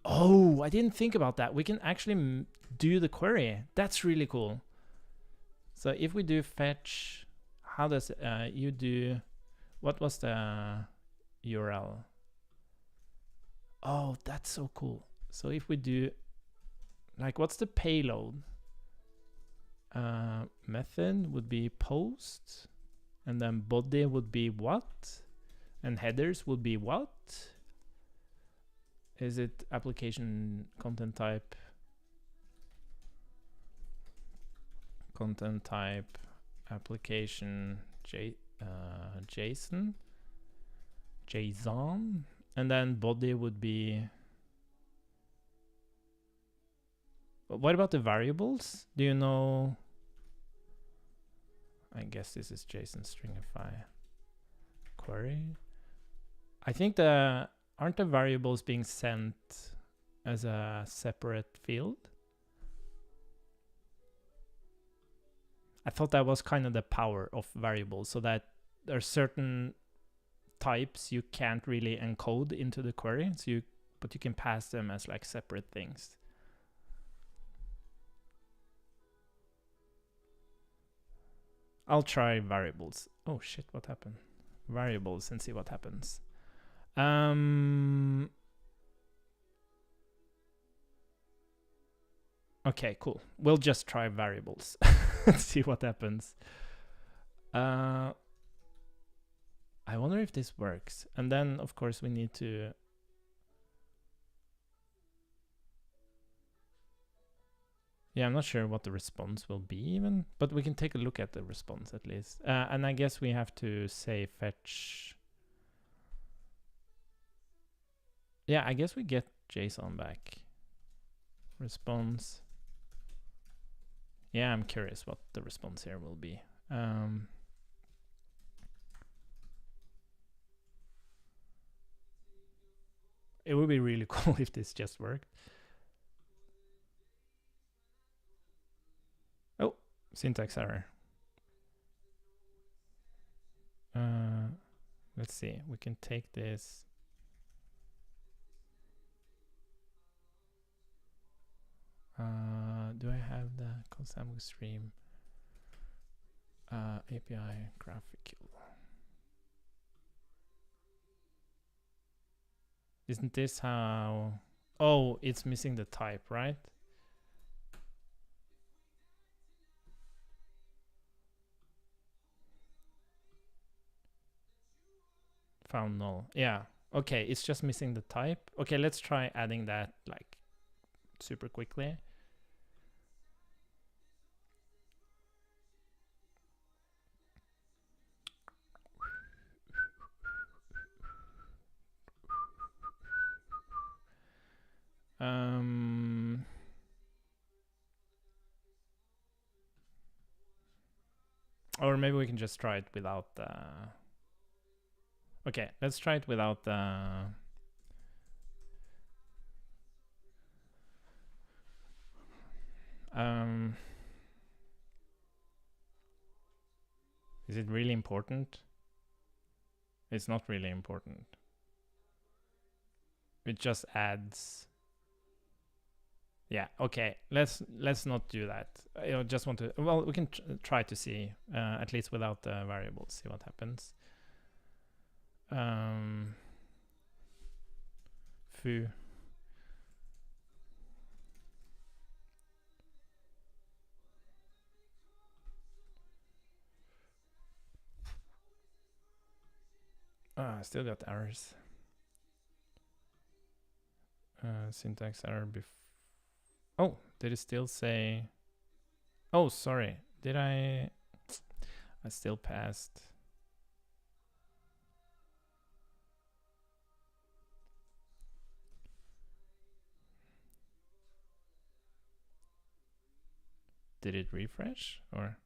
Oh, I didn't think about that. We can actually do the query. That's really cool. So if we do fetch, how does you do... What was the URL. Oh, that's so cool. So if we do, like, what's the payload? Method would be post, and then body would be what, and headers would be what? Is it application content type? Content type application JSON, and then body would be. What about the variables? Do you know? I guess this is JSON stringify query. I think aren't the variables being sent as a separate field? I thought that was kind of the power of variables, so that there are certain types you can't really encode into the query, but you can pass them as like separate things. I'll try variables. Oh shit, what happened? Variables and see what happens. Okay, cool. We'll just try variables and see what happens. I wonder if this works. And then, of course, we need to... Yeah, I'm not sure what the response will be even, but we can take a look at the response at least. And I guess we have to say fetch... Yeah, I guess we get JSON back. Response. Yeah, I'm curious what the response here will be. It would be really cool if this just worked. Oh, syntax error. Let's see, we can take this. Do I have the CodeSandbox stream API graphical? Isn't this how... Oh, it's missing the type, right? Found null. Yeah. Okay, it's just missing the type. Okay, let's try adding that like super quickly. Or maybe we can just try it without the... Okay, let's try it without the... Is it really important? It's not really important. It just adds... Yeah, okay, let's not do that. I just want to... Well, we can try to see, at least without the variables, see what happens. Foo. I still got errors. Syntax error before. Oh, did it still say? Oh, sorry. Did I still passed. Did it refresh or?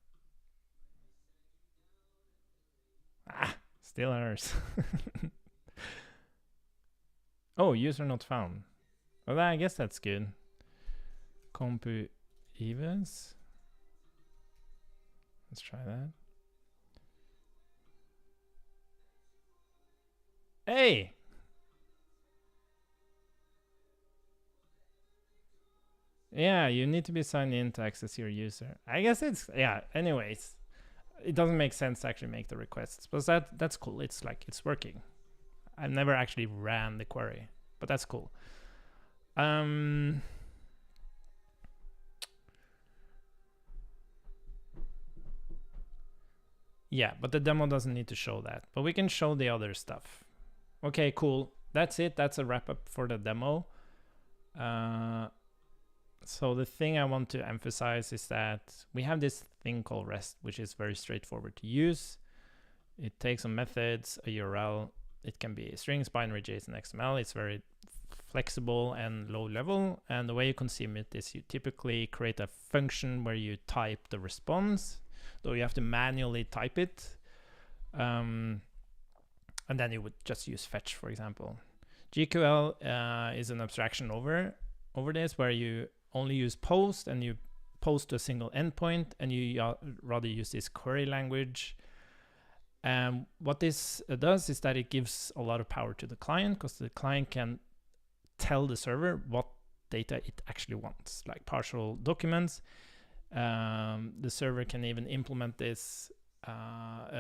Still errors. Oh, user not found. Well, I guess that's good. Compu events. Let's try that. Hey! Yeah, you need to be signed in to access your user. I guess it's... Yeah, anyways. It doesn't make sense to actually make the requests. But that's cool. It's like, it's working. I've never actually ran the query, but that's cool. Yeah, but the demo doesn't need to show that, but we can show the other stuff. Okay, cool. That's it. That's a wrap up for the demo. So the thing I want to emphasize is that we have this thing called REST, which is very straightforward to use. It takes some methods, a URL. It can be strings, binary, JSON, XML. It's very flexible and low level. And the way you consume it is you typically create a function where you type the response, though you have to manually type it. And then you would just use fetch, for example. GQL is an abstraction over this, where you only use post, and you post to a single endpoint, and you rather use this query language. And what this does is that it gives a lot of power to the client, because the client can tell the server what data it actually wants, like partial documents. The server can even implement this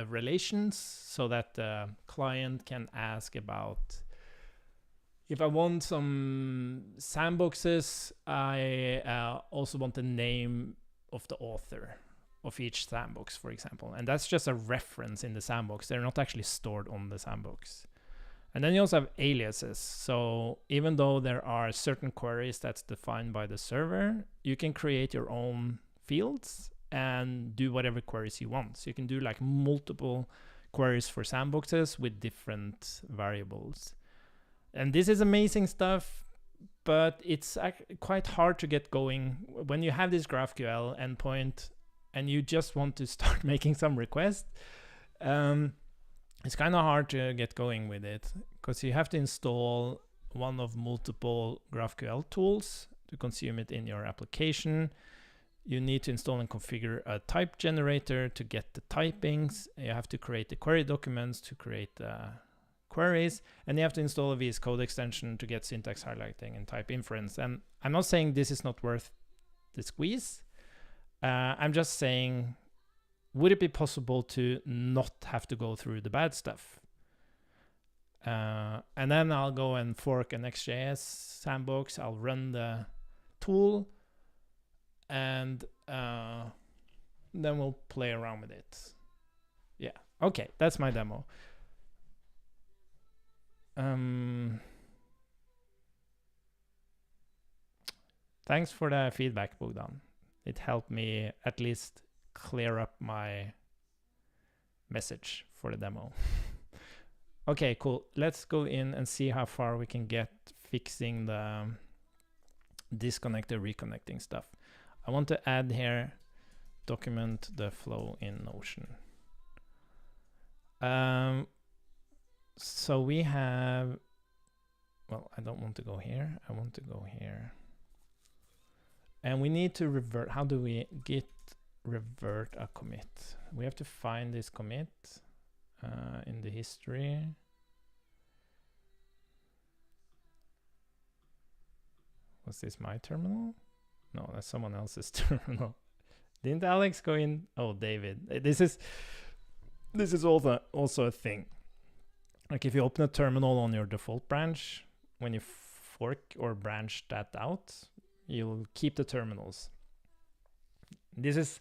relations, so that the client can ask about, if I want some sandboxes, I also want the name of the author of each sandbox, for example. And that's just a reference in the sandbox. They're not actually stored on the sandbox. And then you also have aliases. So even though there are certain queries that's defined by the server, you can create your own fields and do whatever queries you want. So you can do like multiple queries for sandboxes with different variables. And this is amazing stuff, but it's quite hard to get going when you have this GraphQL endpoint and you just want to start making some requests. It's kind of hard to get going with it, because you have to install one of multiple GraphQL tools to consume it in your application. You need to install and configure a type generator to get the typings. You have to create the query documents to create the queries, and you have to install a VS Code extension to get syntax highlighting and type inference. And I'm not saying this is not worth the squeeze. I'm just saying, would it be possible to not have to go through the bad stuff? And then I'll go and fork an Next.js sandbox. I'll run the tool, and then we'll play around with it. Yeah, okay, that's my demo. Thanks for the feedback, Bogdan. It helped me at least clear up my message for the demo. Okay, cool. Let's go in and see how far we can get fixing the disconnected, reconnecting stuff. I want to add here, document the flow in Notion. So we have, well, I don't want to go here. I want to go here. And we need to revert. How do we git revert a commit? We have to find this commit in the history. Was this my terminal? No, that's someone else's terminal. Didn't Alex go in? Oh, David. This is also a thing. Like if you open a terminal on your default branch, when you fork or branch that out, you'll keep the terminals. This is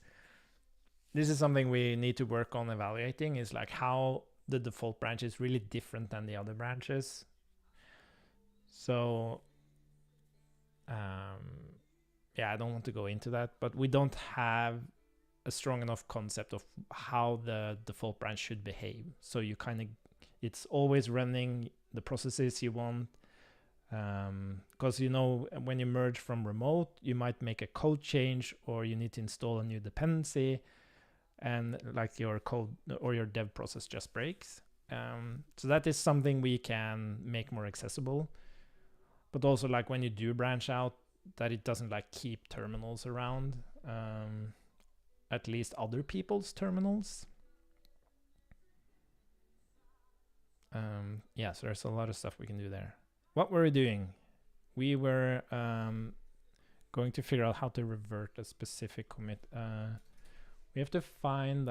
something we need to work on evaluating, is like how the default branch is really different than the other branches. So yeah, I don't want to go into that, but we don't have a strong enough concept of how the default branch should behave. So you kind of, it's always running the processes you want. Because you know, when you merge from remote, you might make a code change, or you need to install a new dependency, and like your code or your dev process just breaks. So that is something we can make more accessible. But also, like when you do branch out, that it doesn't like keep terminals around, at least other people's terminals. Yeah, so there's a lot of stuff we can do there. What were we doing? We were going to figure out how to revert a specific commit. We have to find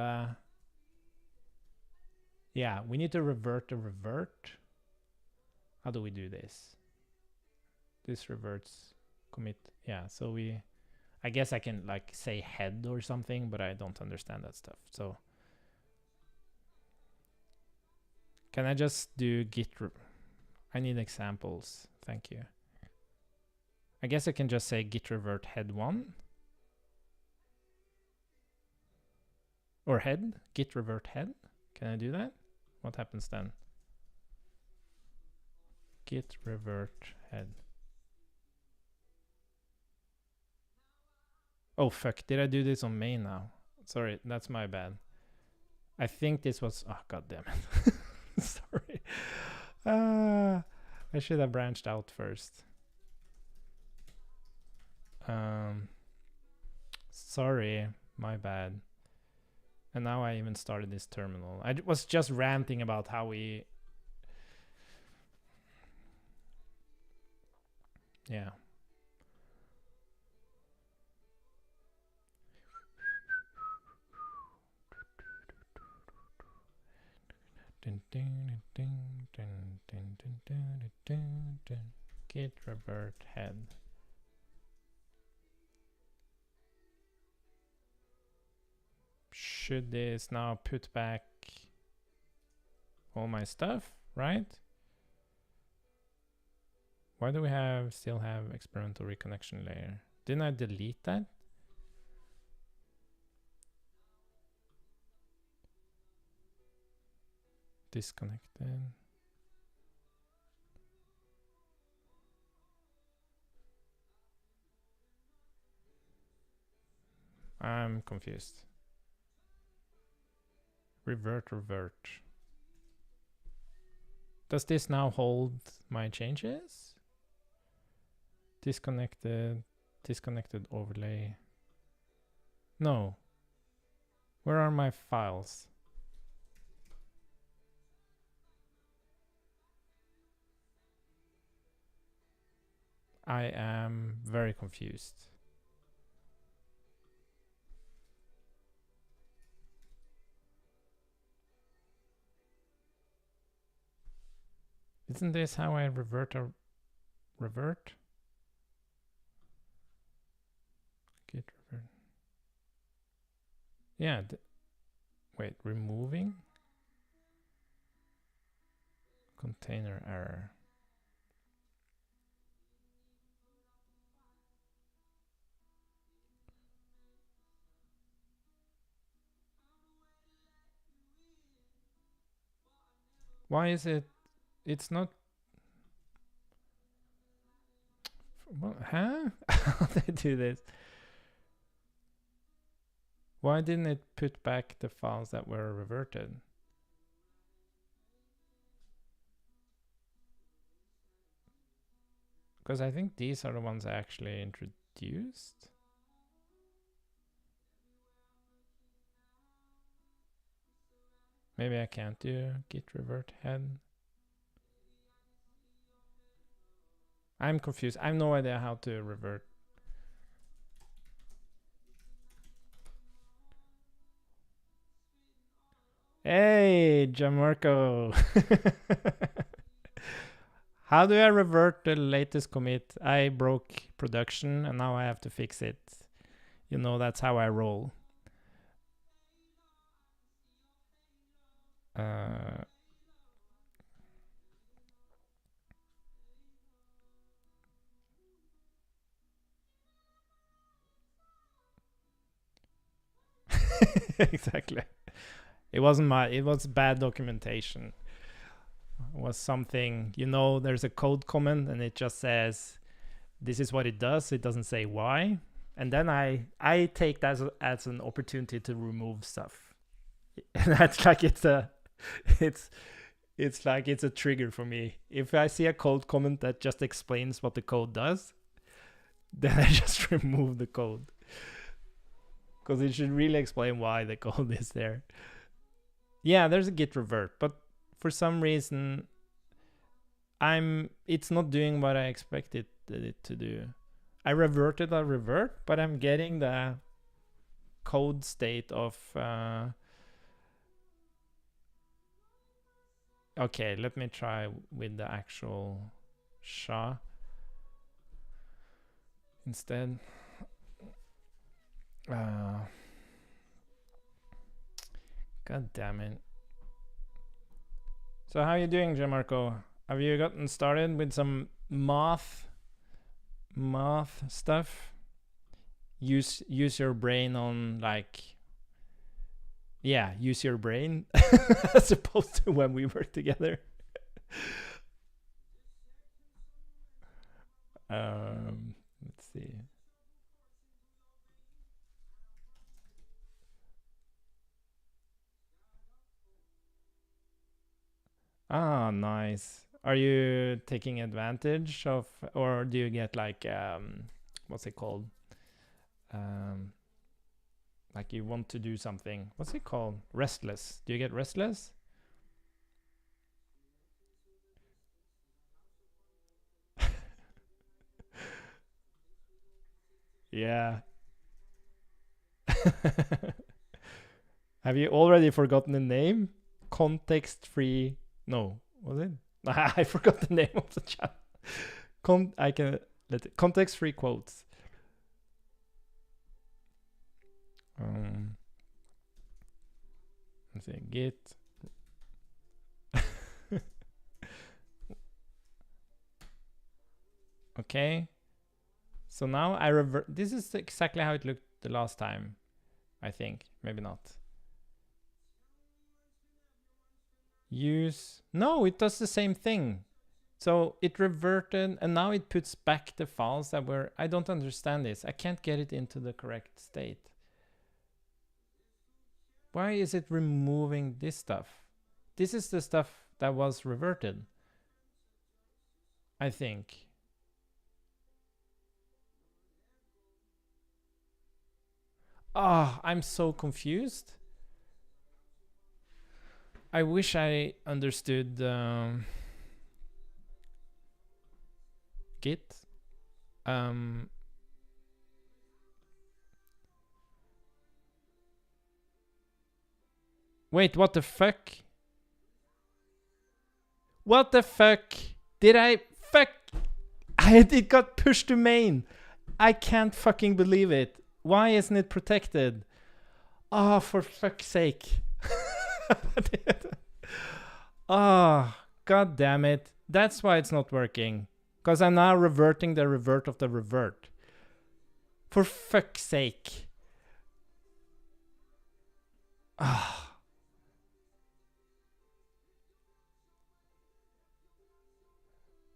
yeah, we need to revert the revert. how do we do this? This reverts commit. Yeah, so I guess I can like say head or something, but I don't understand that stuff. So can I just do git? I need examples. Thank you. I guess I can just say git revert head 1. Or head, git revert head. Can I do that? What happens then? Git revert head. Oh fuck, did I do this on main now? Sorry, that's my bad. I think this was, oh god damn it. Sorry. I should have branched out first. Sorry, my bad. And now I even started this terminal. I was just ranting about how we... Yeah. Git revert head. Should this now put back all my stuff, right? Why do we still have experimental reconnection layer? Didn't I delete that? Disconnected. I'm confused. Revert. Does this now hold my changes? Disconnected overlay. No. Where are my files? I am very confused. Isn't this how I revert? Git revert. Yeah. Wait, removing? Container error. Why is it? It's not. What? Huh? How did I do this? Why didn't it put back the files that were reverted? Because I think these are the ones I actually introduced. Maybe I can't do git revert head. I'm confused. I have no idea how to revert. Hey, Gianmarco. How do I revert the latest commit? I broke production and now I have to fix it. You know, that's how I roll. Exactly. It wasn't it was bad documentation. It was something, you know, there's a code comment and it just says, this is what it does. It doesn't say why. And then I take that as an opportunity to remove stuff. And that's like, it's like it's a trigger for me. If I see a code comment that just explains what the code does, then I just remove the code. Because it should really explain why the code is there. Yeah, there's a git revert, but for some reason, it's not doing what I expected it to do. I reverted a revert, but I'm getting the code state of Okay, let me try with the actual SHA instead. God damn it. So how are you doing, Gianmarco? Have you gotten started with some math stuff? Use your brain on like, yeah, use your brain as opposed to when we work together. Let's see. Ah, nice. Are you taking advantage of, or do you get like, what's it called? Like you want to do something. What's it called? Restless. Do you get restless? Yeah. Have you already forgotten the name? Context free. No, was it? I forgot the name of the channel. I can let it. Context free quotes. Let's see. Git. Okay. So now I revert. This is exactly how it looked the last time. I think. Maybe not. Use. No, it does the same thing. So it reverted and now it puts back the files that were. I don't understand this. I can't get it into the correct state. Why is it removing this stuff? This is the stuff that was reverted, I think. Ah, I'm so confused. I wish I understood Git. Wait, what the fuck? What the fuck? Did I fuck? It got pushed to main. I can't fucking believe it. Why isn't it protected? Oh, for fuck's sake. Oh, god damn it. That's why it's not working. Because I'm now reverting the revert of the revert. For fuck's sake. Ah.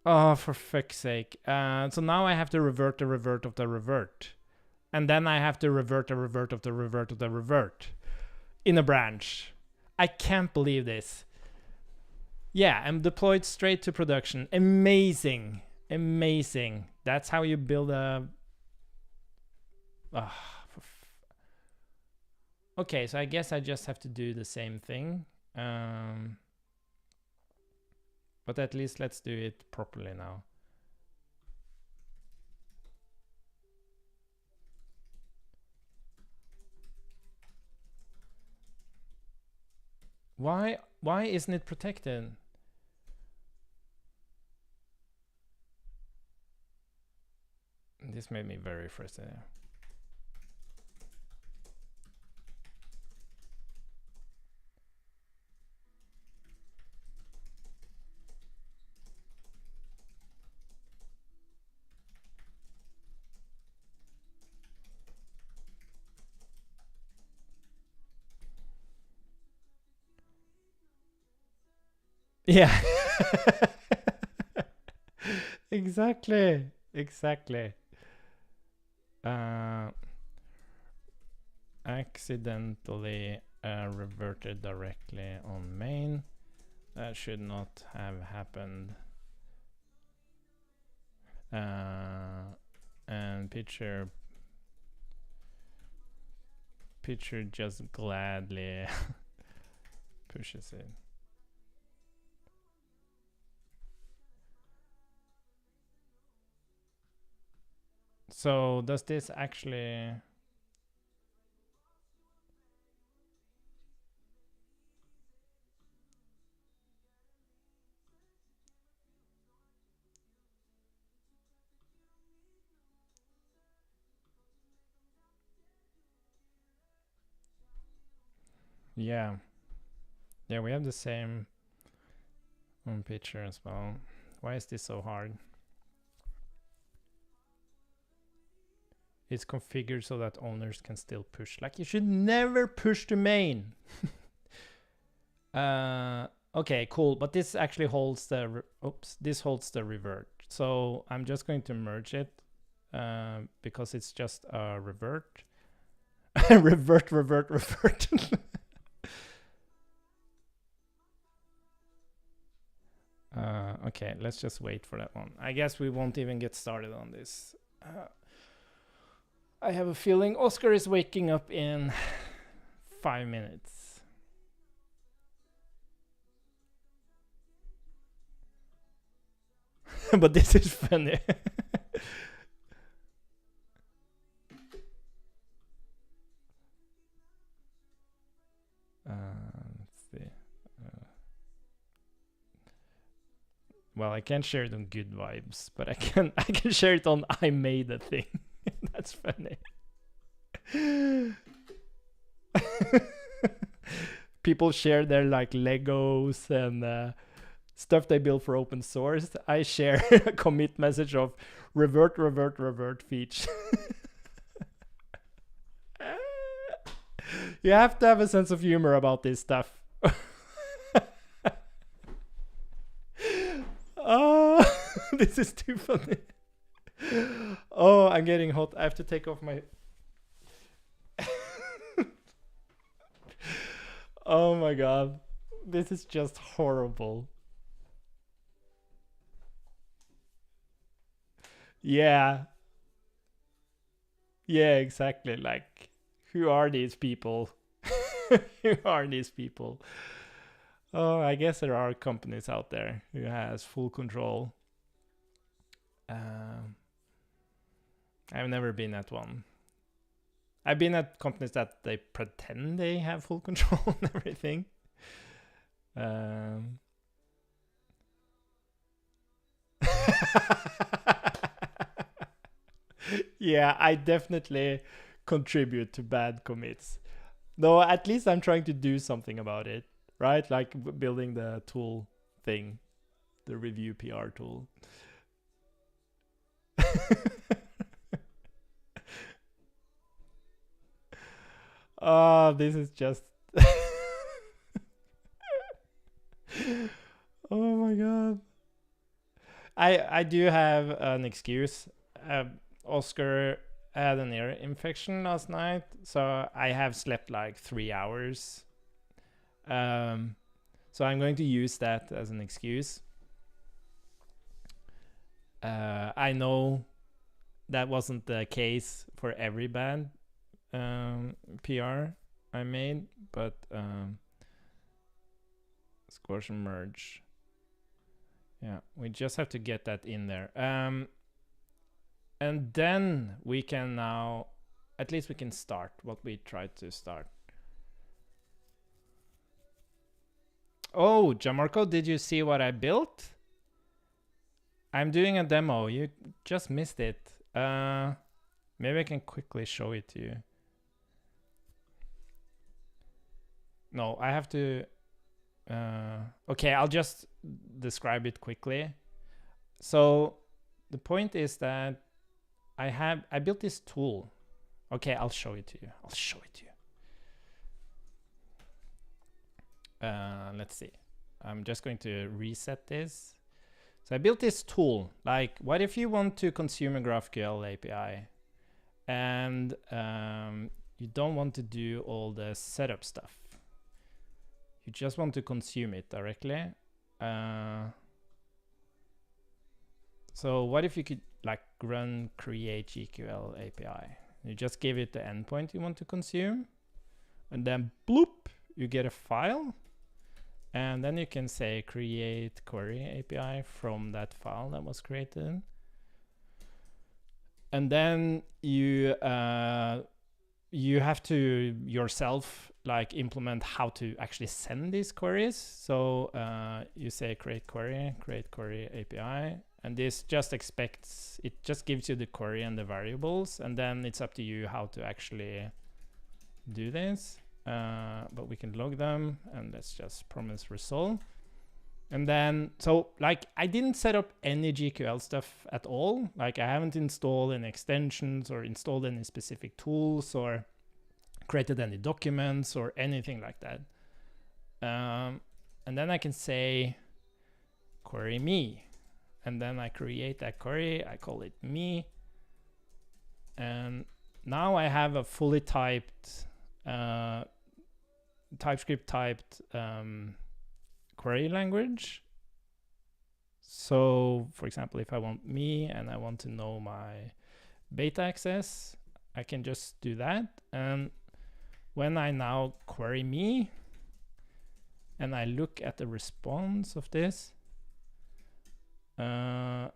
Oh, for fuck's sake. So now I have to revert the revert of the revert. And then I have to revert the revert of the revert of the revert. In a branch. I can't believe this. Yeah, I'm deployed straight to production. Amazing. Amazing. That's how you build a... Okay, so I guess I just have to do the same thing. But at least let's do it properly now. Why isn't it protected? This made me very frustrated. Yeah. Exactly. Accidentally reverted directly on main. That should not have happened. And picture just gladly pushes it. So does this actually... Yeah. Yeah, we have the same on picture as well. Why is this so hard? It's configured so that owners can still push. Like, you should never push to main. Okay, cool. But this actually holds the this holds the revert. So I'm just going to merge it because it's just a revert. revert. Okay, let's just wait for that one. I guess we won't even get started on this. I have a feeling Oscar is waking up in 5 minutes. But this is funny. Let's see. Well, I can't share it on Good Vibes, but I can share it on I Made a Thing. That's funny. People share their like Legos and stuff they build for open source. I share a commit message of revert feature. You have to have a sense of humor about this stuff. Oh, this is too funny. Oh, I'm getting hot. I have to take off my... Oh my god. This is just horrible. Yeah. Yeah, exactly. Like, who are these people? Who are these people? Oh, I guess there are companies out there who has full control. I've never been at one. I've been at companies that they pretend they have full control and everything. Yeah, I definitely contribute to bad commits. Though at least I'm trying to do something about it, right? Like building the tool thing, the review PR tool. Oh, this is just... Oh my god. I do have an excuse. Oscar had an ear infection last night, so I have slept like 3 hours. So I'm going to use that as an excuse. I know that wasn't the case for every band PR I made, but squash and merge. Yeah, we just have to get that in there. And then we can now, at least we can start what we tried to start. Oh, Gianmarco, did you see what I built? I'm doing a demo. You just missed it. Maybe I can quickly show it to you. No, I have to... okay, I'll just describe it quickly. So the point is that I built this tool. Okay, I'll show it to you. Let's see. I'm just going to reset this. So I built this tool. Like, what if you want to consume a GraphQL API and you don't want to do all the setup stuff? You just want to consume it directly. So what if you could like run create GQL API? You just give it the endpoint you want to consume, and then bloop, you get a file, and then you can say create query API from that file that was created. And then you have to yourself like implement how to actually send these queries. So you say create query API, and this just expects, it just gives you the query and the variables, and then it's up to you how to actually do this. but we can log them, and let's just promise resolve. And then, so like I didn't set up any GQL stuff at all. Like I haven't installed any extensions or installed any specific tools or created any documents or anything like that. And then I can say query me. And then I create that query. I call it me. And now I have a fully typed, TypeScript typed query language. So for example, if I want me and I want to know my beta access, I can just do that. And when I now query me and I look at the response of this, yeah,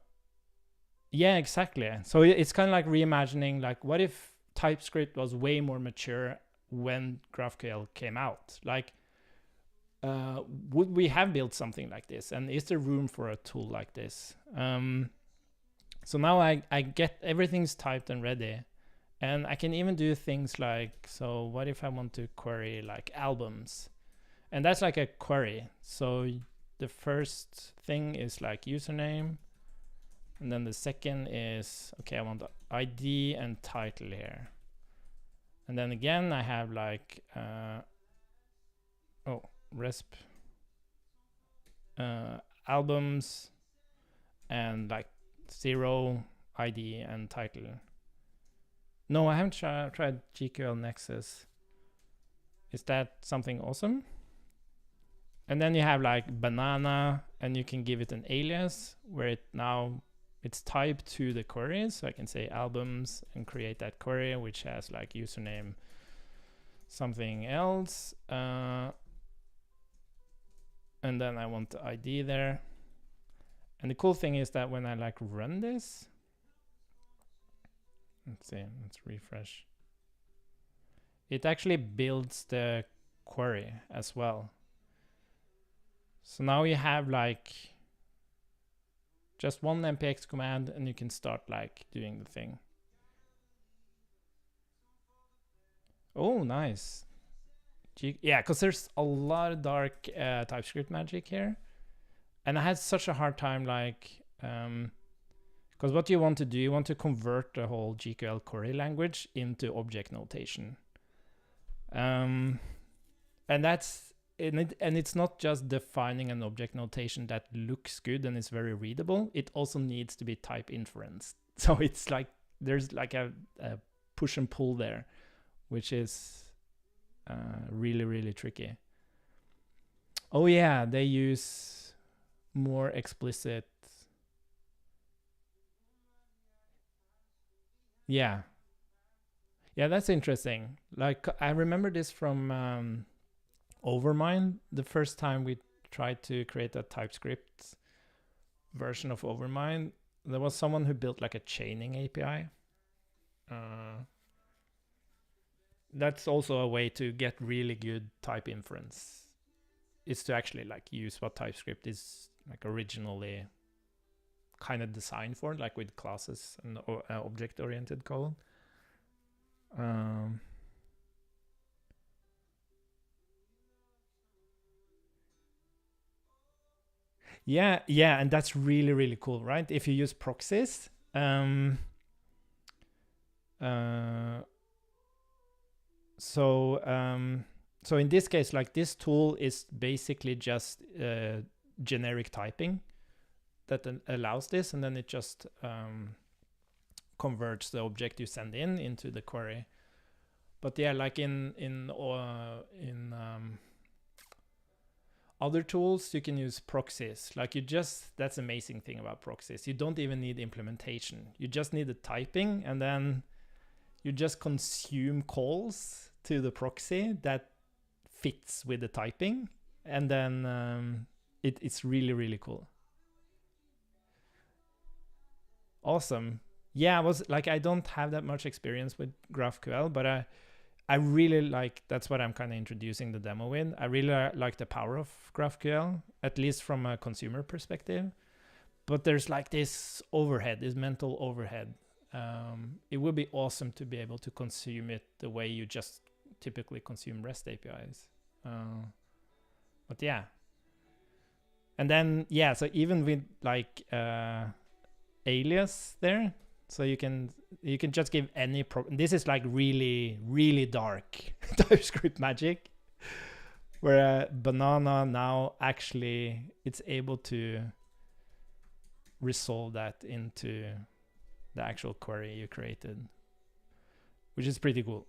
exactly. So it's kind of like reimagining, like what if TypeScript was way more mature when GraphQL came out? Like, would we have built something like this? And is there room for a tool like this? So now I get everything's typed and ready. And I can even do things like, so what if I want to query like albums? And that's like a query. So the first thing is like username. And then the second is, okay, I want the ID and title here. And then again, I have like, resp albums and like 0 ID and title. No, I haven't tried GQL Nexus. Is that something awesome? And then you have like banana, and you can give it an alias where it's typed to the queries. So I can say albums and create that query, which has like username something else. And then I want the ID there. And the cool thing is that when I like run this, let's see, let's refresh. It actually builds the query as well. So now you have like just one npx command and you can start like doing the thing. Oh, nice. Yeah, because there's a lot of dark TypeScript magic here. And I had such a hard time like, because what you want to do, you want to convert the whole GQL query language into object notation. And it's not just defining an object notation that looks good and is very readable. It also needs to be type inferenced. So it's like there's like a push and pull there, which is really, really tricky. Oh yeah, they use more explicit. Yeah, that's interesting. Like I remember this from Overmind. The first time we tried to create a TypeScript version of Overmind, there was someone who built like a chaining API. That's also a way to get really good type inference, is to actually like use what TypeScript is like originally kind of designed for, like with classes and object-oriented code. Yeah, and that's really, really cool, right? If you use proxies, so in this case, like this tool is basically just generic typing that allows this, and then it just converts the object you send in into the query. But yeah, like in other tools, you can use proxies. Like that's the amazing thing about proxies. You don't even need implementation. You just need the typing, and then you just consume calls to the proxy that fits with the typing. And then it's really, really cool. Awesome. Yeah, I don't have that much experience with GraphQL, but I really like, that's what I'm kind of introducing the demo with. I really like the power of GraphQL, at least from a consumer perspective. But there's like this mental overhead. It would be awesome to be able to consume it the way you just typically consume REST APIs. But yeah. And then, yeah, so even with like alias there, so you can just give any this is like really, really dark TypeScript magic, where banana now actually it's able to resolve that into the actual query you created, which is pretty cool.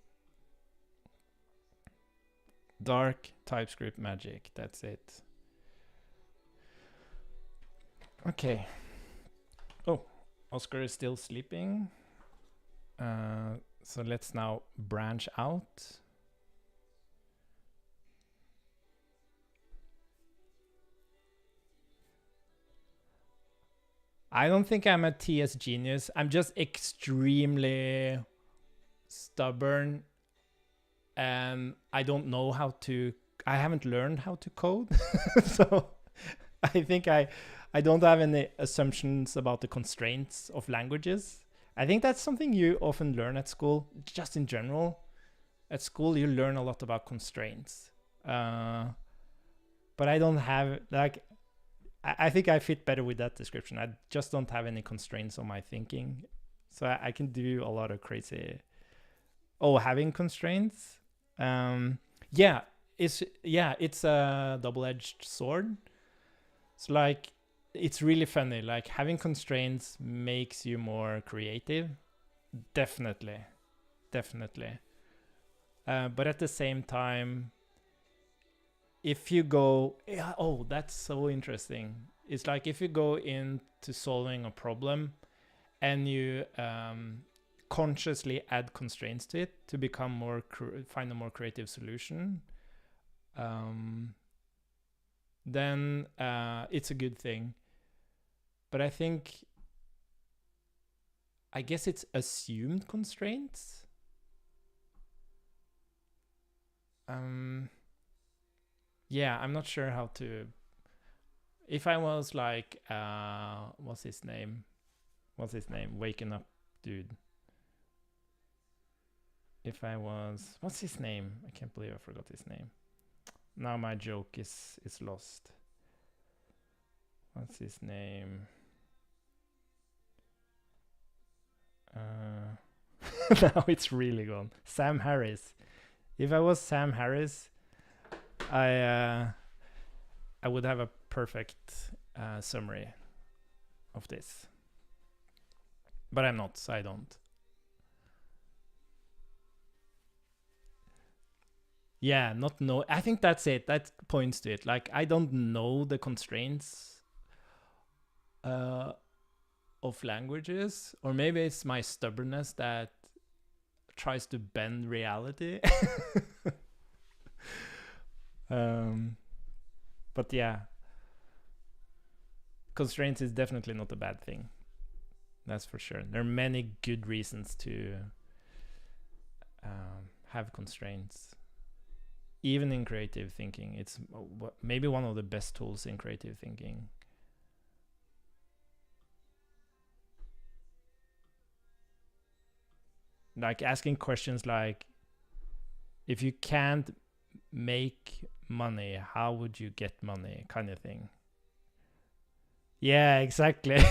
Dark TypeScript magic, that's it. Okay. Oh, Oscar is still sleeping. So let's now branch out. I don't think I'm a TS genius. I'm just extremely stubborn, and I don't know how to. I haven't learned how to code, so I think I don't have any assumptions about the constraints of languages. I think that's something you often learn at school, just in general. At school, you learn a lot about constraints, but I don't have like. I think I fit better with that description. I just don't have any constraints on my thinking. So I can do a lot of crazy... Oh, having constraints? Yeah, it's a double-edged sword. So like, it's really funny. Like having constraints makes you more creative. Definitely. But at the same time, if you go, oh, that's so interesting. It's like if you go into solving a problem and you consciously add constraints to it to become more, find a more creative solution, then it's a good thing. But I guess it's assumed constraints. Yeah, I'm not sure how to... If I was like, what's his name? Waking up dude. If I was... What's his name? I can't believe I forgot his name. Now my joke is lost. What's his name? Now it's really gone. Sam Harris. If I was Sam Harris, I would have a perfect summary of this. But I'm not, so I don't. Yeah, not know. I think that's it. That points to it. Like, I don't know the constraints of languages, or maybe it's my stubbornness that tries to bend reality. But yeah, constraints is definitely not a bad thing. That's for sure. There are many good reasons to have constraints. Even in creative thinking, it's maybe one of the best tools in creative thinking. Like asking questions like, if you can't make money, how would you get money, kind of thing. Yeah, exactly.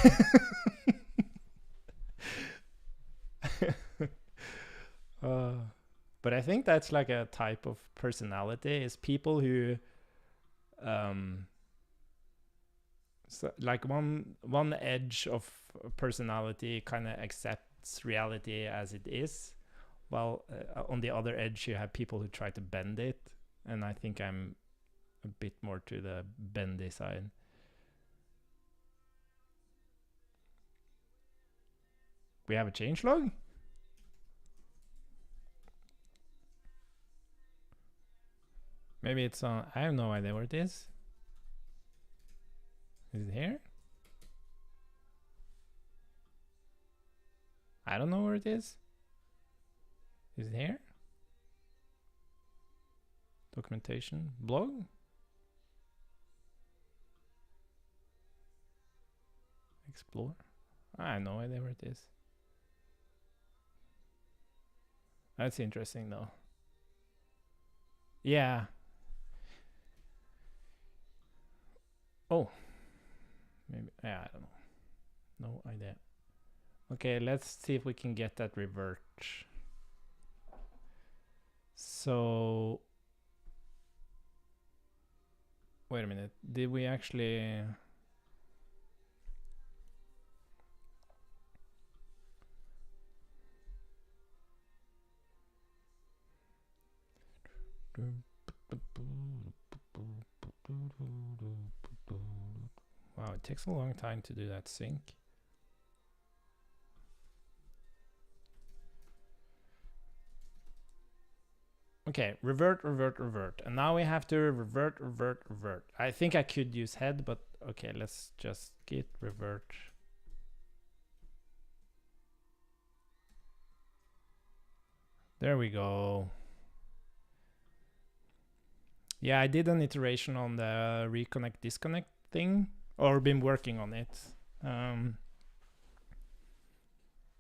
But I think that's like a type of personality, is people who so like one edge of personality kind of accepts reality as it is, while on the other edge you have people who try to bend it, and I think I'm a bit more to the bendy side. We have a changelog? Maybe it's on... I have no idea where it is. Is it here? I don't know where it is. Is it here? Documentation? Blog? Explore? I have no idea where it is. That's interesting though. Yeah. Oh, maybe. Yeah, I don't know. No idea. Okay, let's see if we can get that revert. So, wait a minute. Did we actually? Wow, it takes a long time to do that sync. Okay, revert, revert, revert. And now we have to revert, revert, revert. I think I could use head, but okay, let's just git revert. There we go. Yeah, I did an iteration on the reconnect disconnect thing, or been working on it.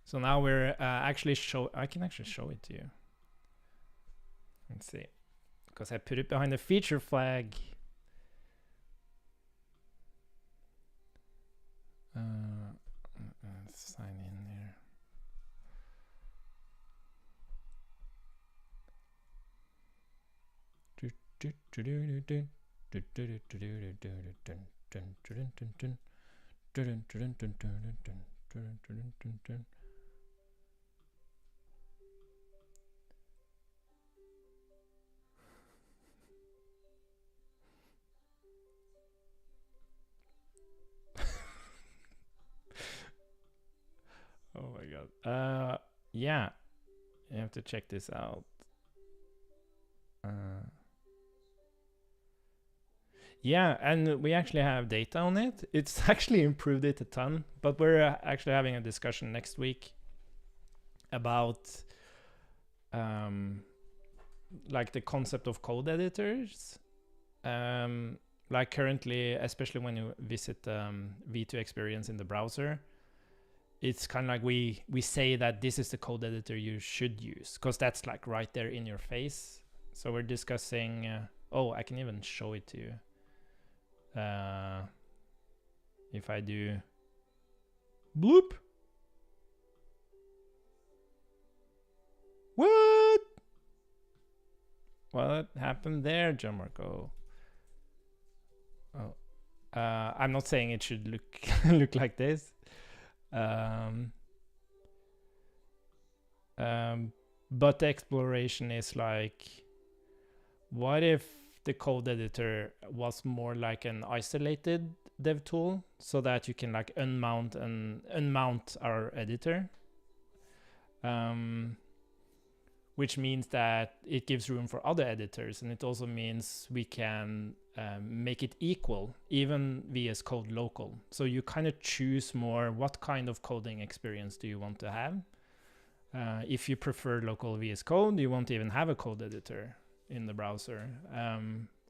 So now we're actually I can actually show it to you. Let's see, because I put it behind the feature flag. Let's sign in here. Oh my god. Yeah, you have to check this out. Yeah, and we actually have data on it. It's actually improved it a ton, but we're actually having a discussion next week about like the concept of code editors. Like currently, especially when you visit V2 experience in the browser, it's kind of like we say that this is the code editor you should use, because that's like right there in your face. So we're discussing, oh, I can even show it to you. If I do bloop. What? What happened there, John Marco? Oh, I'm not saying it should look look like this. But the exploration is like, what if the code editor was more like an isolated dev tool, so that you can like unmount our editor, which means that it gives room for other editors, and it also means we can make it equal, even VS Code local. So you kind of choose more what kind of coding experience do you want to have. If you prefer local VS Code, you won't even have a code editor in the browser.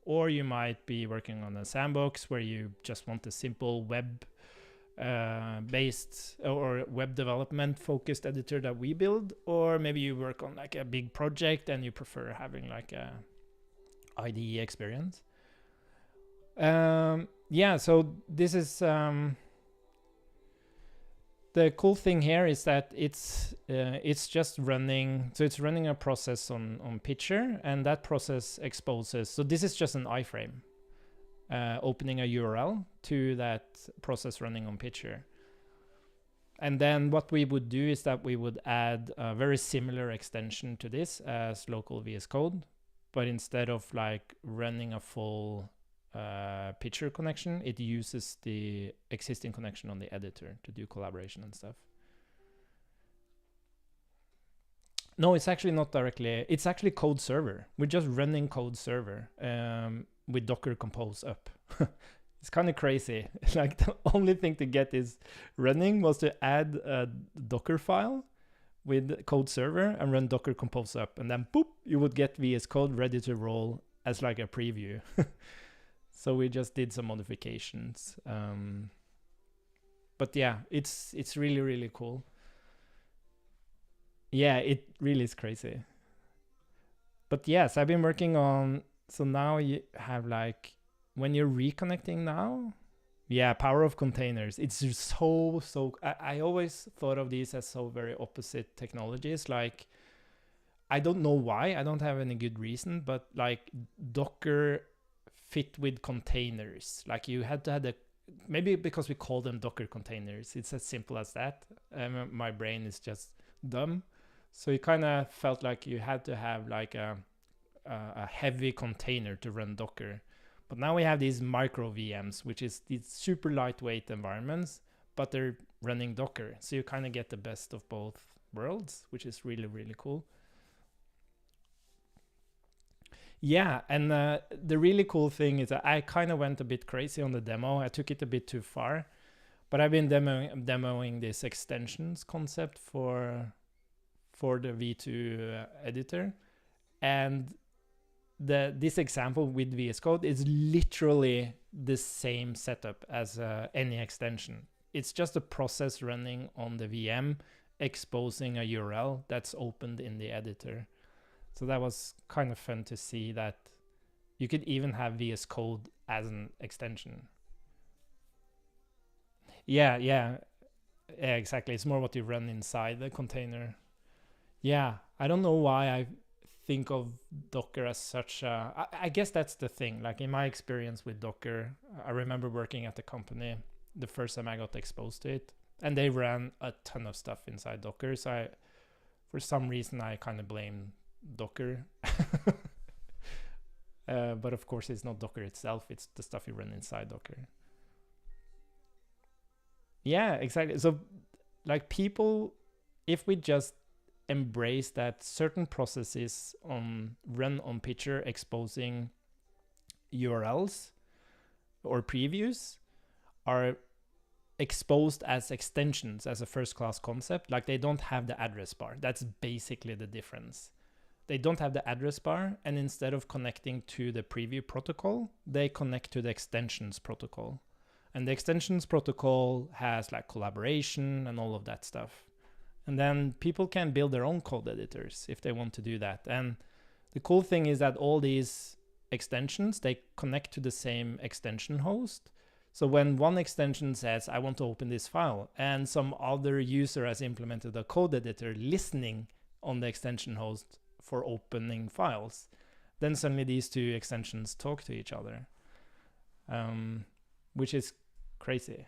Or you might be working on a sandbox where you just want a simple web based or web development focused editor that we build, or maybe you work on like a big project and you prefer having like a IDE experience. Yeah, so this is the cool thing here is that it's just running. So it's running a process on Pitcher, and that process exposes. So this is just an iframe opening a URL to that process running on Pitcher. And then what we would do is that we would add a very similar extension to this as local VS Code, but instead of like running a full Pitcher connection, it uses the existing connection on the editor to do collaboration and stuff. No, it's actually not directly. It's actually code server. We're just running code server with Docker Compose up. It's kind of crazy. Like the only thing to get is running was to add a Docker file with code server and run Docker Compose up, and then boop, you would get VS Code ready to roll as like a preview. So we just did some modifications. But yeah, it's really, really cool. Yeah, it really is crazy. But yes, I've been working on, so now you have like, when you're reconnecting now, yeah, power of containers. It's just so I always thought of these as so very opposite technologies. Like, I don't know why, I don't have any good reason, but like Docker fit with containers. Like you had to have the, maybe because we call them Docker containers, it's as simple as that. My brain is just dumb. So you kind of felt like you had to have like a heavy container to run Docker. But now we have these micro VMs, which is these super lightweight environments, but they're running Docker. So you kind of get the best of both worlds, which is really, really cool. Yeah, and the really cool thing is that I kind of went a bit crazy on the demo. I took it a bit too far, but I've been demoing this extensions concept for the V2 editor, and this example with VS Code is literally the same setup as any extension. It's just a process running on the VM exposing a URL that's opened in the editor. So that was kind of fun to see that you could even have VS Code as an extension. Yeah, exactly. It's more what you run inside the container. Yeah, I don't know why I think of Docker as such I guess that's the thing. Like in my experience with Docker, I remember working at the company the first time I got exposed to it, and they ran a ton of stuff inside Docker. So for some reason, I kind of blame Docker. But of course, it's not Docker itself. It's the stuff you run inside Docker. Yeah, exactly. So like people, if we just embrace that certain processes run on Pitcher exposing URLs or previews are exposed as extensions as a first class concept. Like they don't have the address bar. That's basically the difference. They don't have the address bar, and instead of connecting to the preview protocol, they connect to the extensions protocol. And the extensions protocol has like collaboration and all of that stuff. And then people can build their own code editors if they want to do that. And the cool thing is that all these extensions, they connect to the same extension host. So when one extension says, I want to open this file, and some other user has implemented a code editor listening on the extension host for opening files, then suddenly these two extensions talk to each other, which is crazy.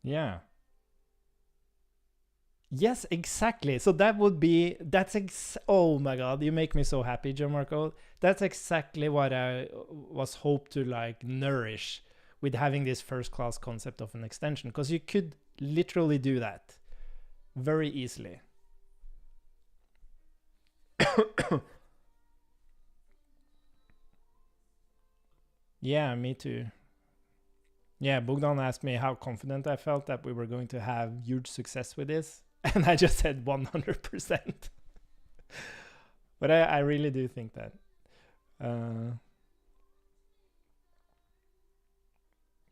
Yeah. Yes, exactly. So that would be, oh my God, you make me so happy, Gianmarco. That's exactly what I was hoped to like nourish with having this first class concept of an extension, because you could literally do that very easily. Yeah, me too. Yeah, Bogdan asked me how confident I felt that we were going to have huge success with this. And I just said 100%. But I really do think that.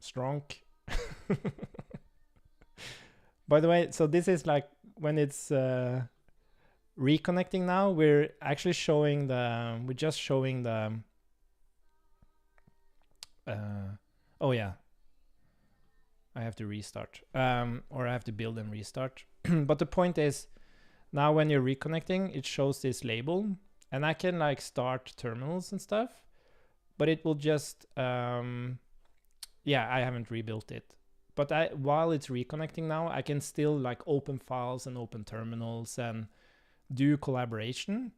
Strong. By the way, so this is like when it's reconnecting now, we're actually showing we're just showing the, oh yeah, I have to restart, or I have to build and restart. But the point is, now when you're reconnecting, it shows this label, and I can like start terminals and stuff, but it will just, yeah, I haven't rebuilt it. But while it's reconnecting now, I can still like open files and open terminals and do collaboration.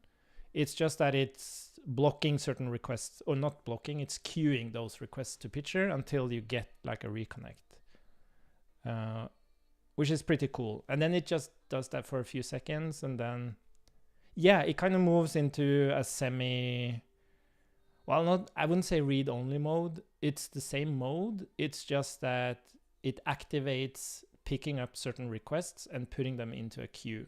It's just that it's blocking certain requests, or not blocking, it's queuing those requests to Pitcher until you get like a reconnect. Which is pretty cool. And then it just does that for a few seconds, and then, yeah, it kind of moves into a I wouldn't say read-only mode. It's the same mode. It's just that it activates picking up certain requests and putting them into a queue.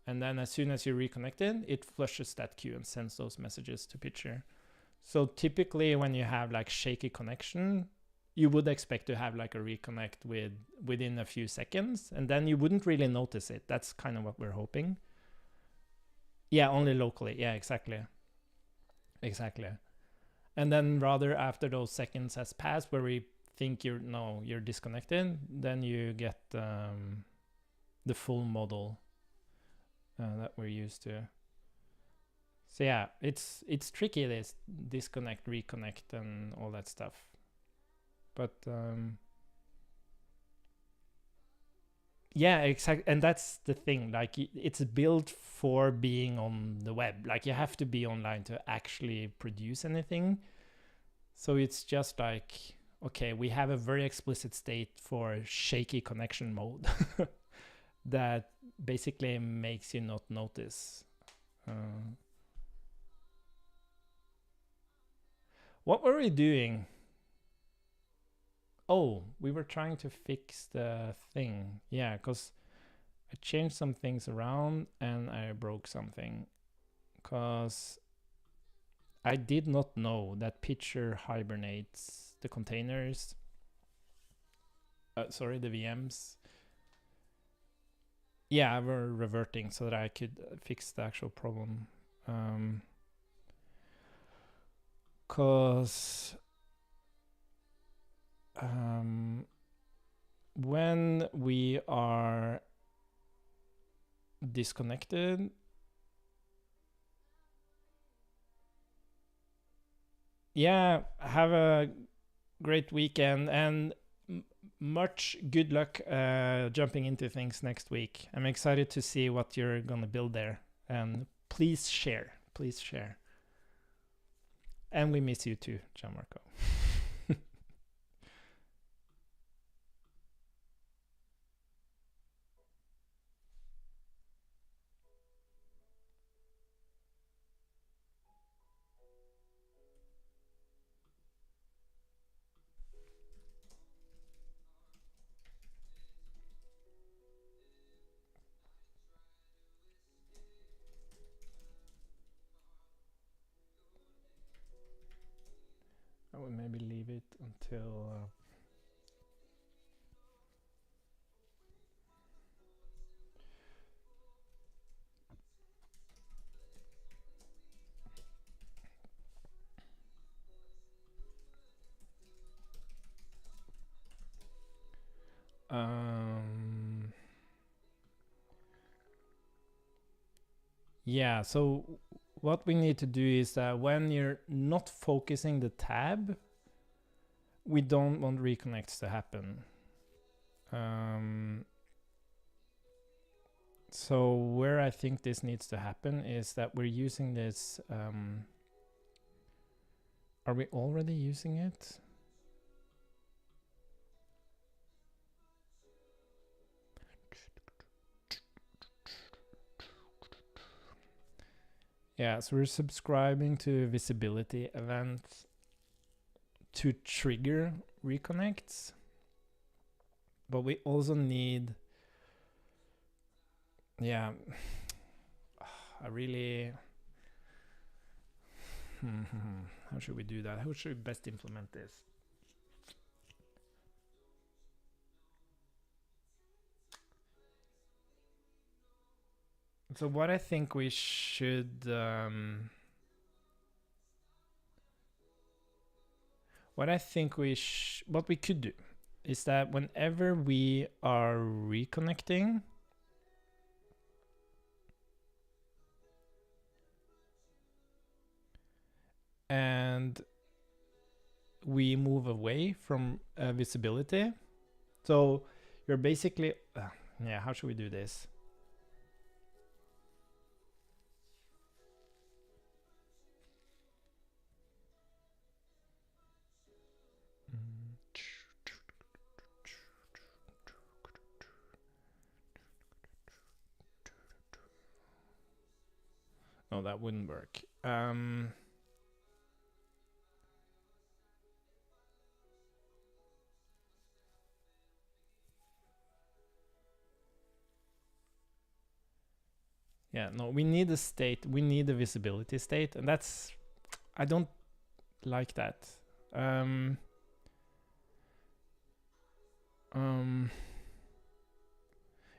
And then as soon as you reconnect it flushes that queue and sends those messages to Pitcher. So typically when you have like shaky connection, you would expect to have like a reconnect within a few seconds, and then you wouldn't really notice it. That's kind of what we're hoping. Yeah, only locally. Yeah, exactly. And then rather after those seconds has passed, where we think you're disconnected, then you get the full model that we're used to. So yeah, it's tricky, this disconnect, reconnect, and all that stuff. But yeah, exactly. And that's the thing, like it's built for being on the web. Like you have to be online to actually produce anything. So it's just like, okay, we have a very explicit state for shaky connection mode that basically makes you not notice. What were we doing? Oh, we were trying to fix the thing. Yeah, because I changed some things around and I broke something. Because I did not know that Pitcher hibernates the containers. Sorry, the VMs. Yeah, we're reverting so that I could fix the actual problem. Because when we are disconnected, yeah, have a great weekend and much good luck jumping into things next week. I'm excited to see what you're gonna build there, and please share. And we miss you too, Gianmarco. I will maybe leave it until yeah, so what we need to do is that when you're not focusing the tab, we don't want reconnects to happen. So where I think this needs to happen is that we're using this. Are we already using it? Yeah, so we're subscribing to visibility event to trigger reconnects. But we also need, yeah, I really, how should we do that? How should we best implement this? So what I think we should, what we could do is that whenever we are reconnecting, and we move away from visibility. So you're basically, yeah, how should we do this? No, that wouldn't work. Yeah, no, we need a state. We need a visibility state, and that's, I don't like that.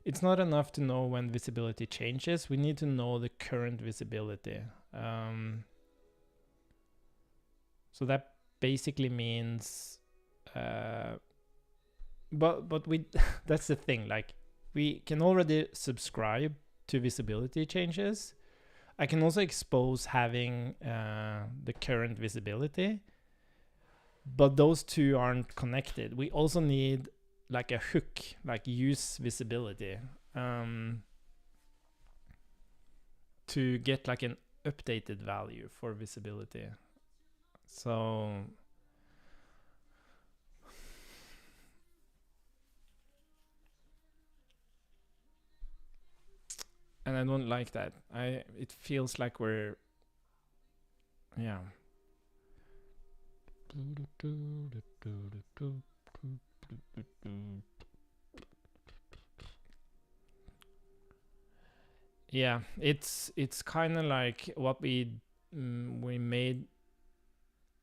It's not enough to know when visibility changes. We need to know the current visibility. So that basically means, but we that's the thing. Like, we can already subscribe to visibility changes. I can also expose having the current visibility, but those two aren't connected. We also need like a hook, like use visibility, to get like an updated value for visibility. So and I don't like that. It feels like we're, yeah. Yeah, it's kind of like what we made.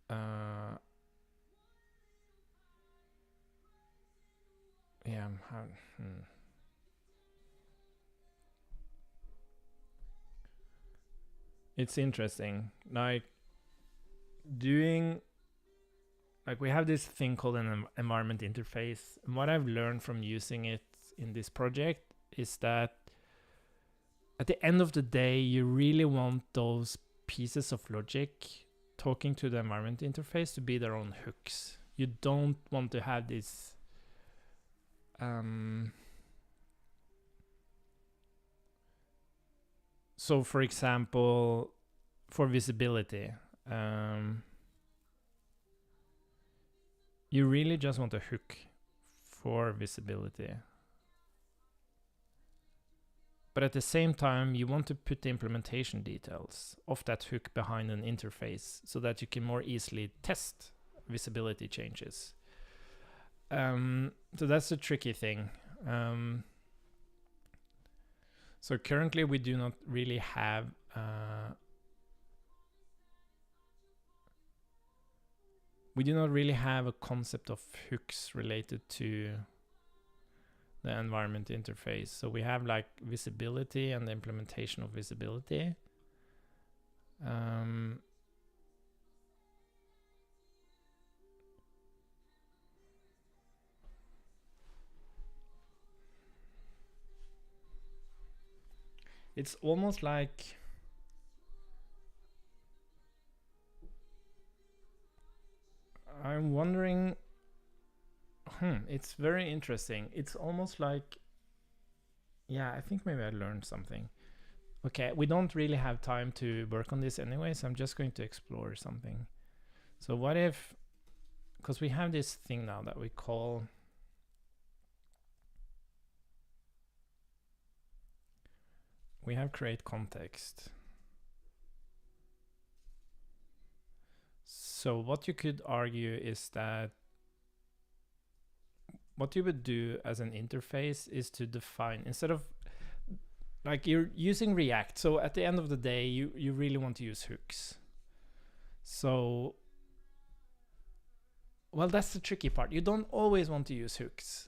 Yeah. It's interesting. Like doing, like we have this thing called an environment interface. And what I've learned from using it in this project is that at the end of the day, you really want those pieces of logic talking to the environment interface to be their own hooks. You don't want to have this so for example, for visibility, you really just want a hook for visibility. But at the same time, you want to put the implementation details of that hook behind an interface so that you can more easily test visibility changes. So that's a tricky thing. So currently we do not really have a concept of hooks related to the environment interface. So we have like visibility and the implementation of visibility. It's almost like I'm wondering. It's very interesting. It's almost like, yeah, I think maybe I learned something. Okay, we don't really have time to work on this anyway, so I'm just going to explore something. So what if, because we have this thing now that we call, we have create context. So what you could argue is that what you would do as an interface is to define, instead of like you're using React. So at the end of the day, you really want to use hooks. So, well, that's the tricky part. You don't always want to use hooks.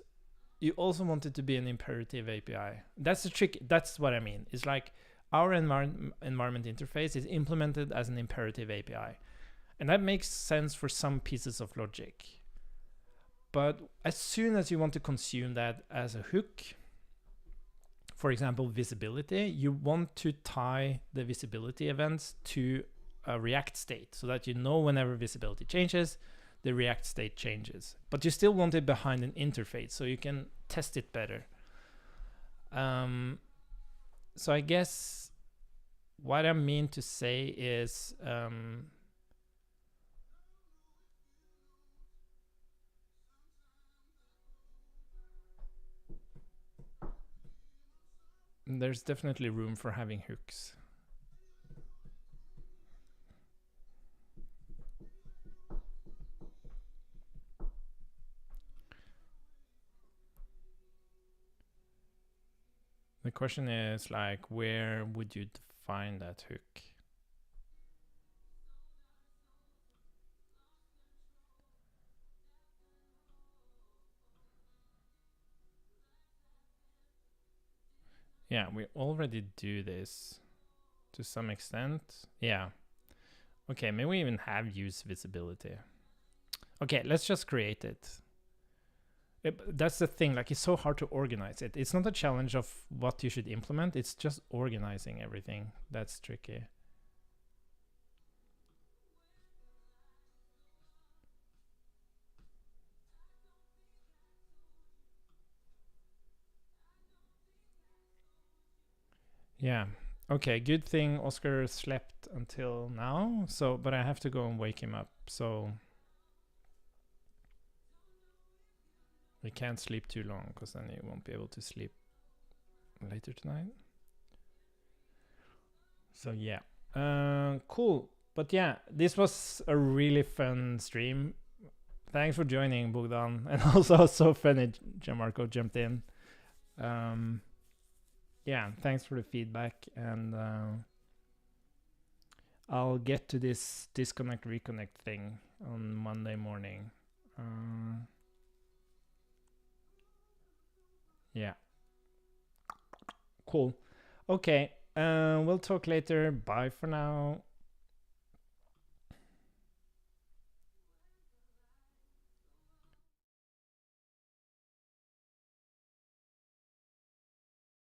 You also want it to be an imperative API. That's the trick. That's what I mean. It's like our environment interface is implemented as an imperative API. And that makes sense for some pieces of logic. But as soon as you want to consume that as a hook, for example, visibility, you want to tie the visibility events to a React state so that you know whenever visibility changes, the React state changes. But you still want it behind an interface so you can test it better. So I guess what I mean to say is there's definitely room for having hooks. The question is like, where would you define that hook? Yeah, we already do this to some extent. Yeah. Okay, maybe we even have use visibility. Okay, let's just create it. That's the thing, like it's so hard to organize it. It's not a challenge of what you should implement, it's just organizing everything. That's tricky. Yeah. Okay, good thing Oscar slept until now. So, but I have to go and wake him up. So we can't sleep too long because then you won't be able to sleep later tonight. So yeah, cool. But yeah, this was a really fun stream. Thanks for joining, Bogdan, and also so funny Gianmarco jumped in. Yeah, thanks for the feedback, and I'll get to this disconnect reconnect thing on Monday morning. Yeah, cool. Okay, we'll talk later. Bye for now.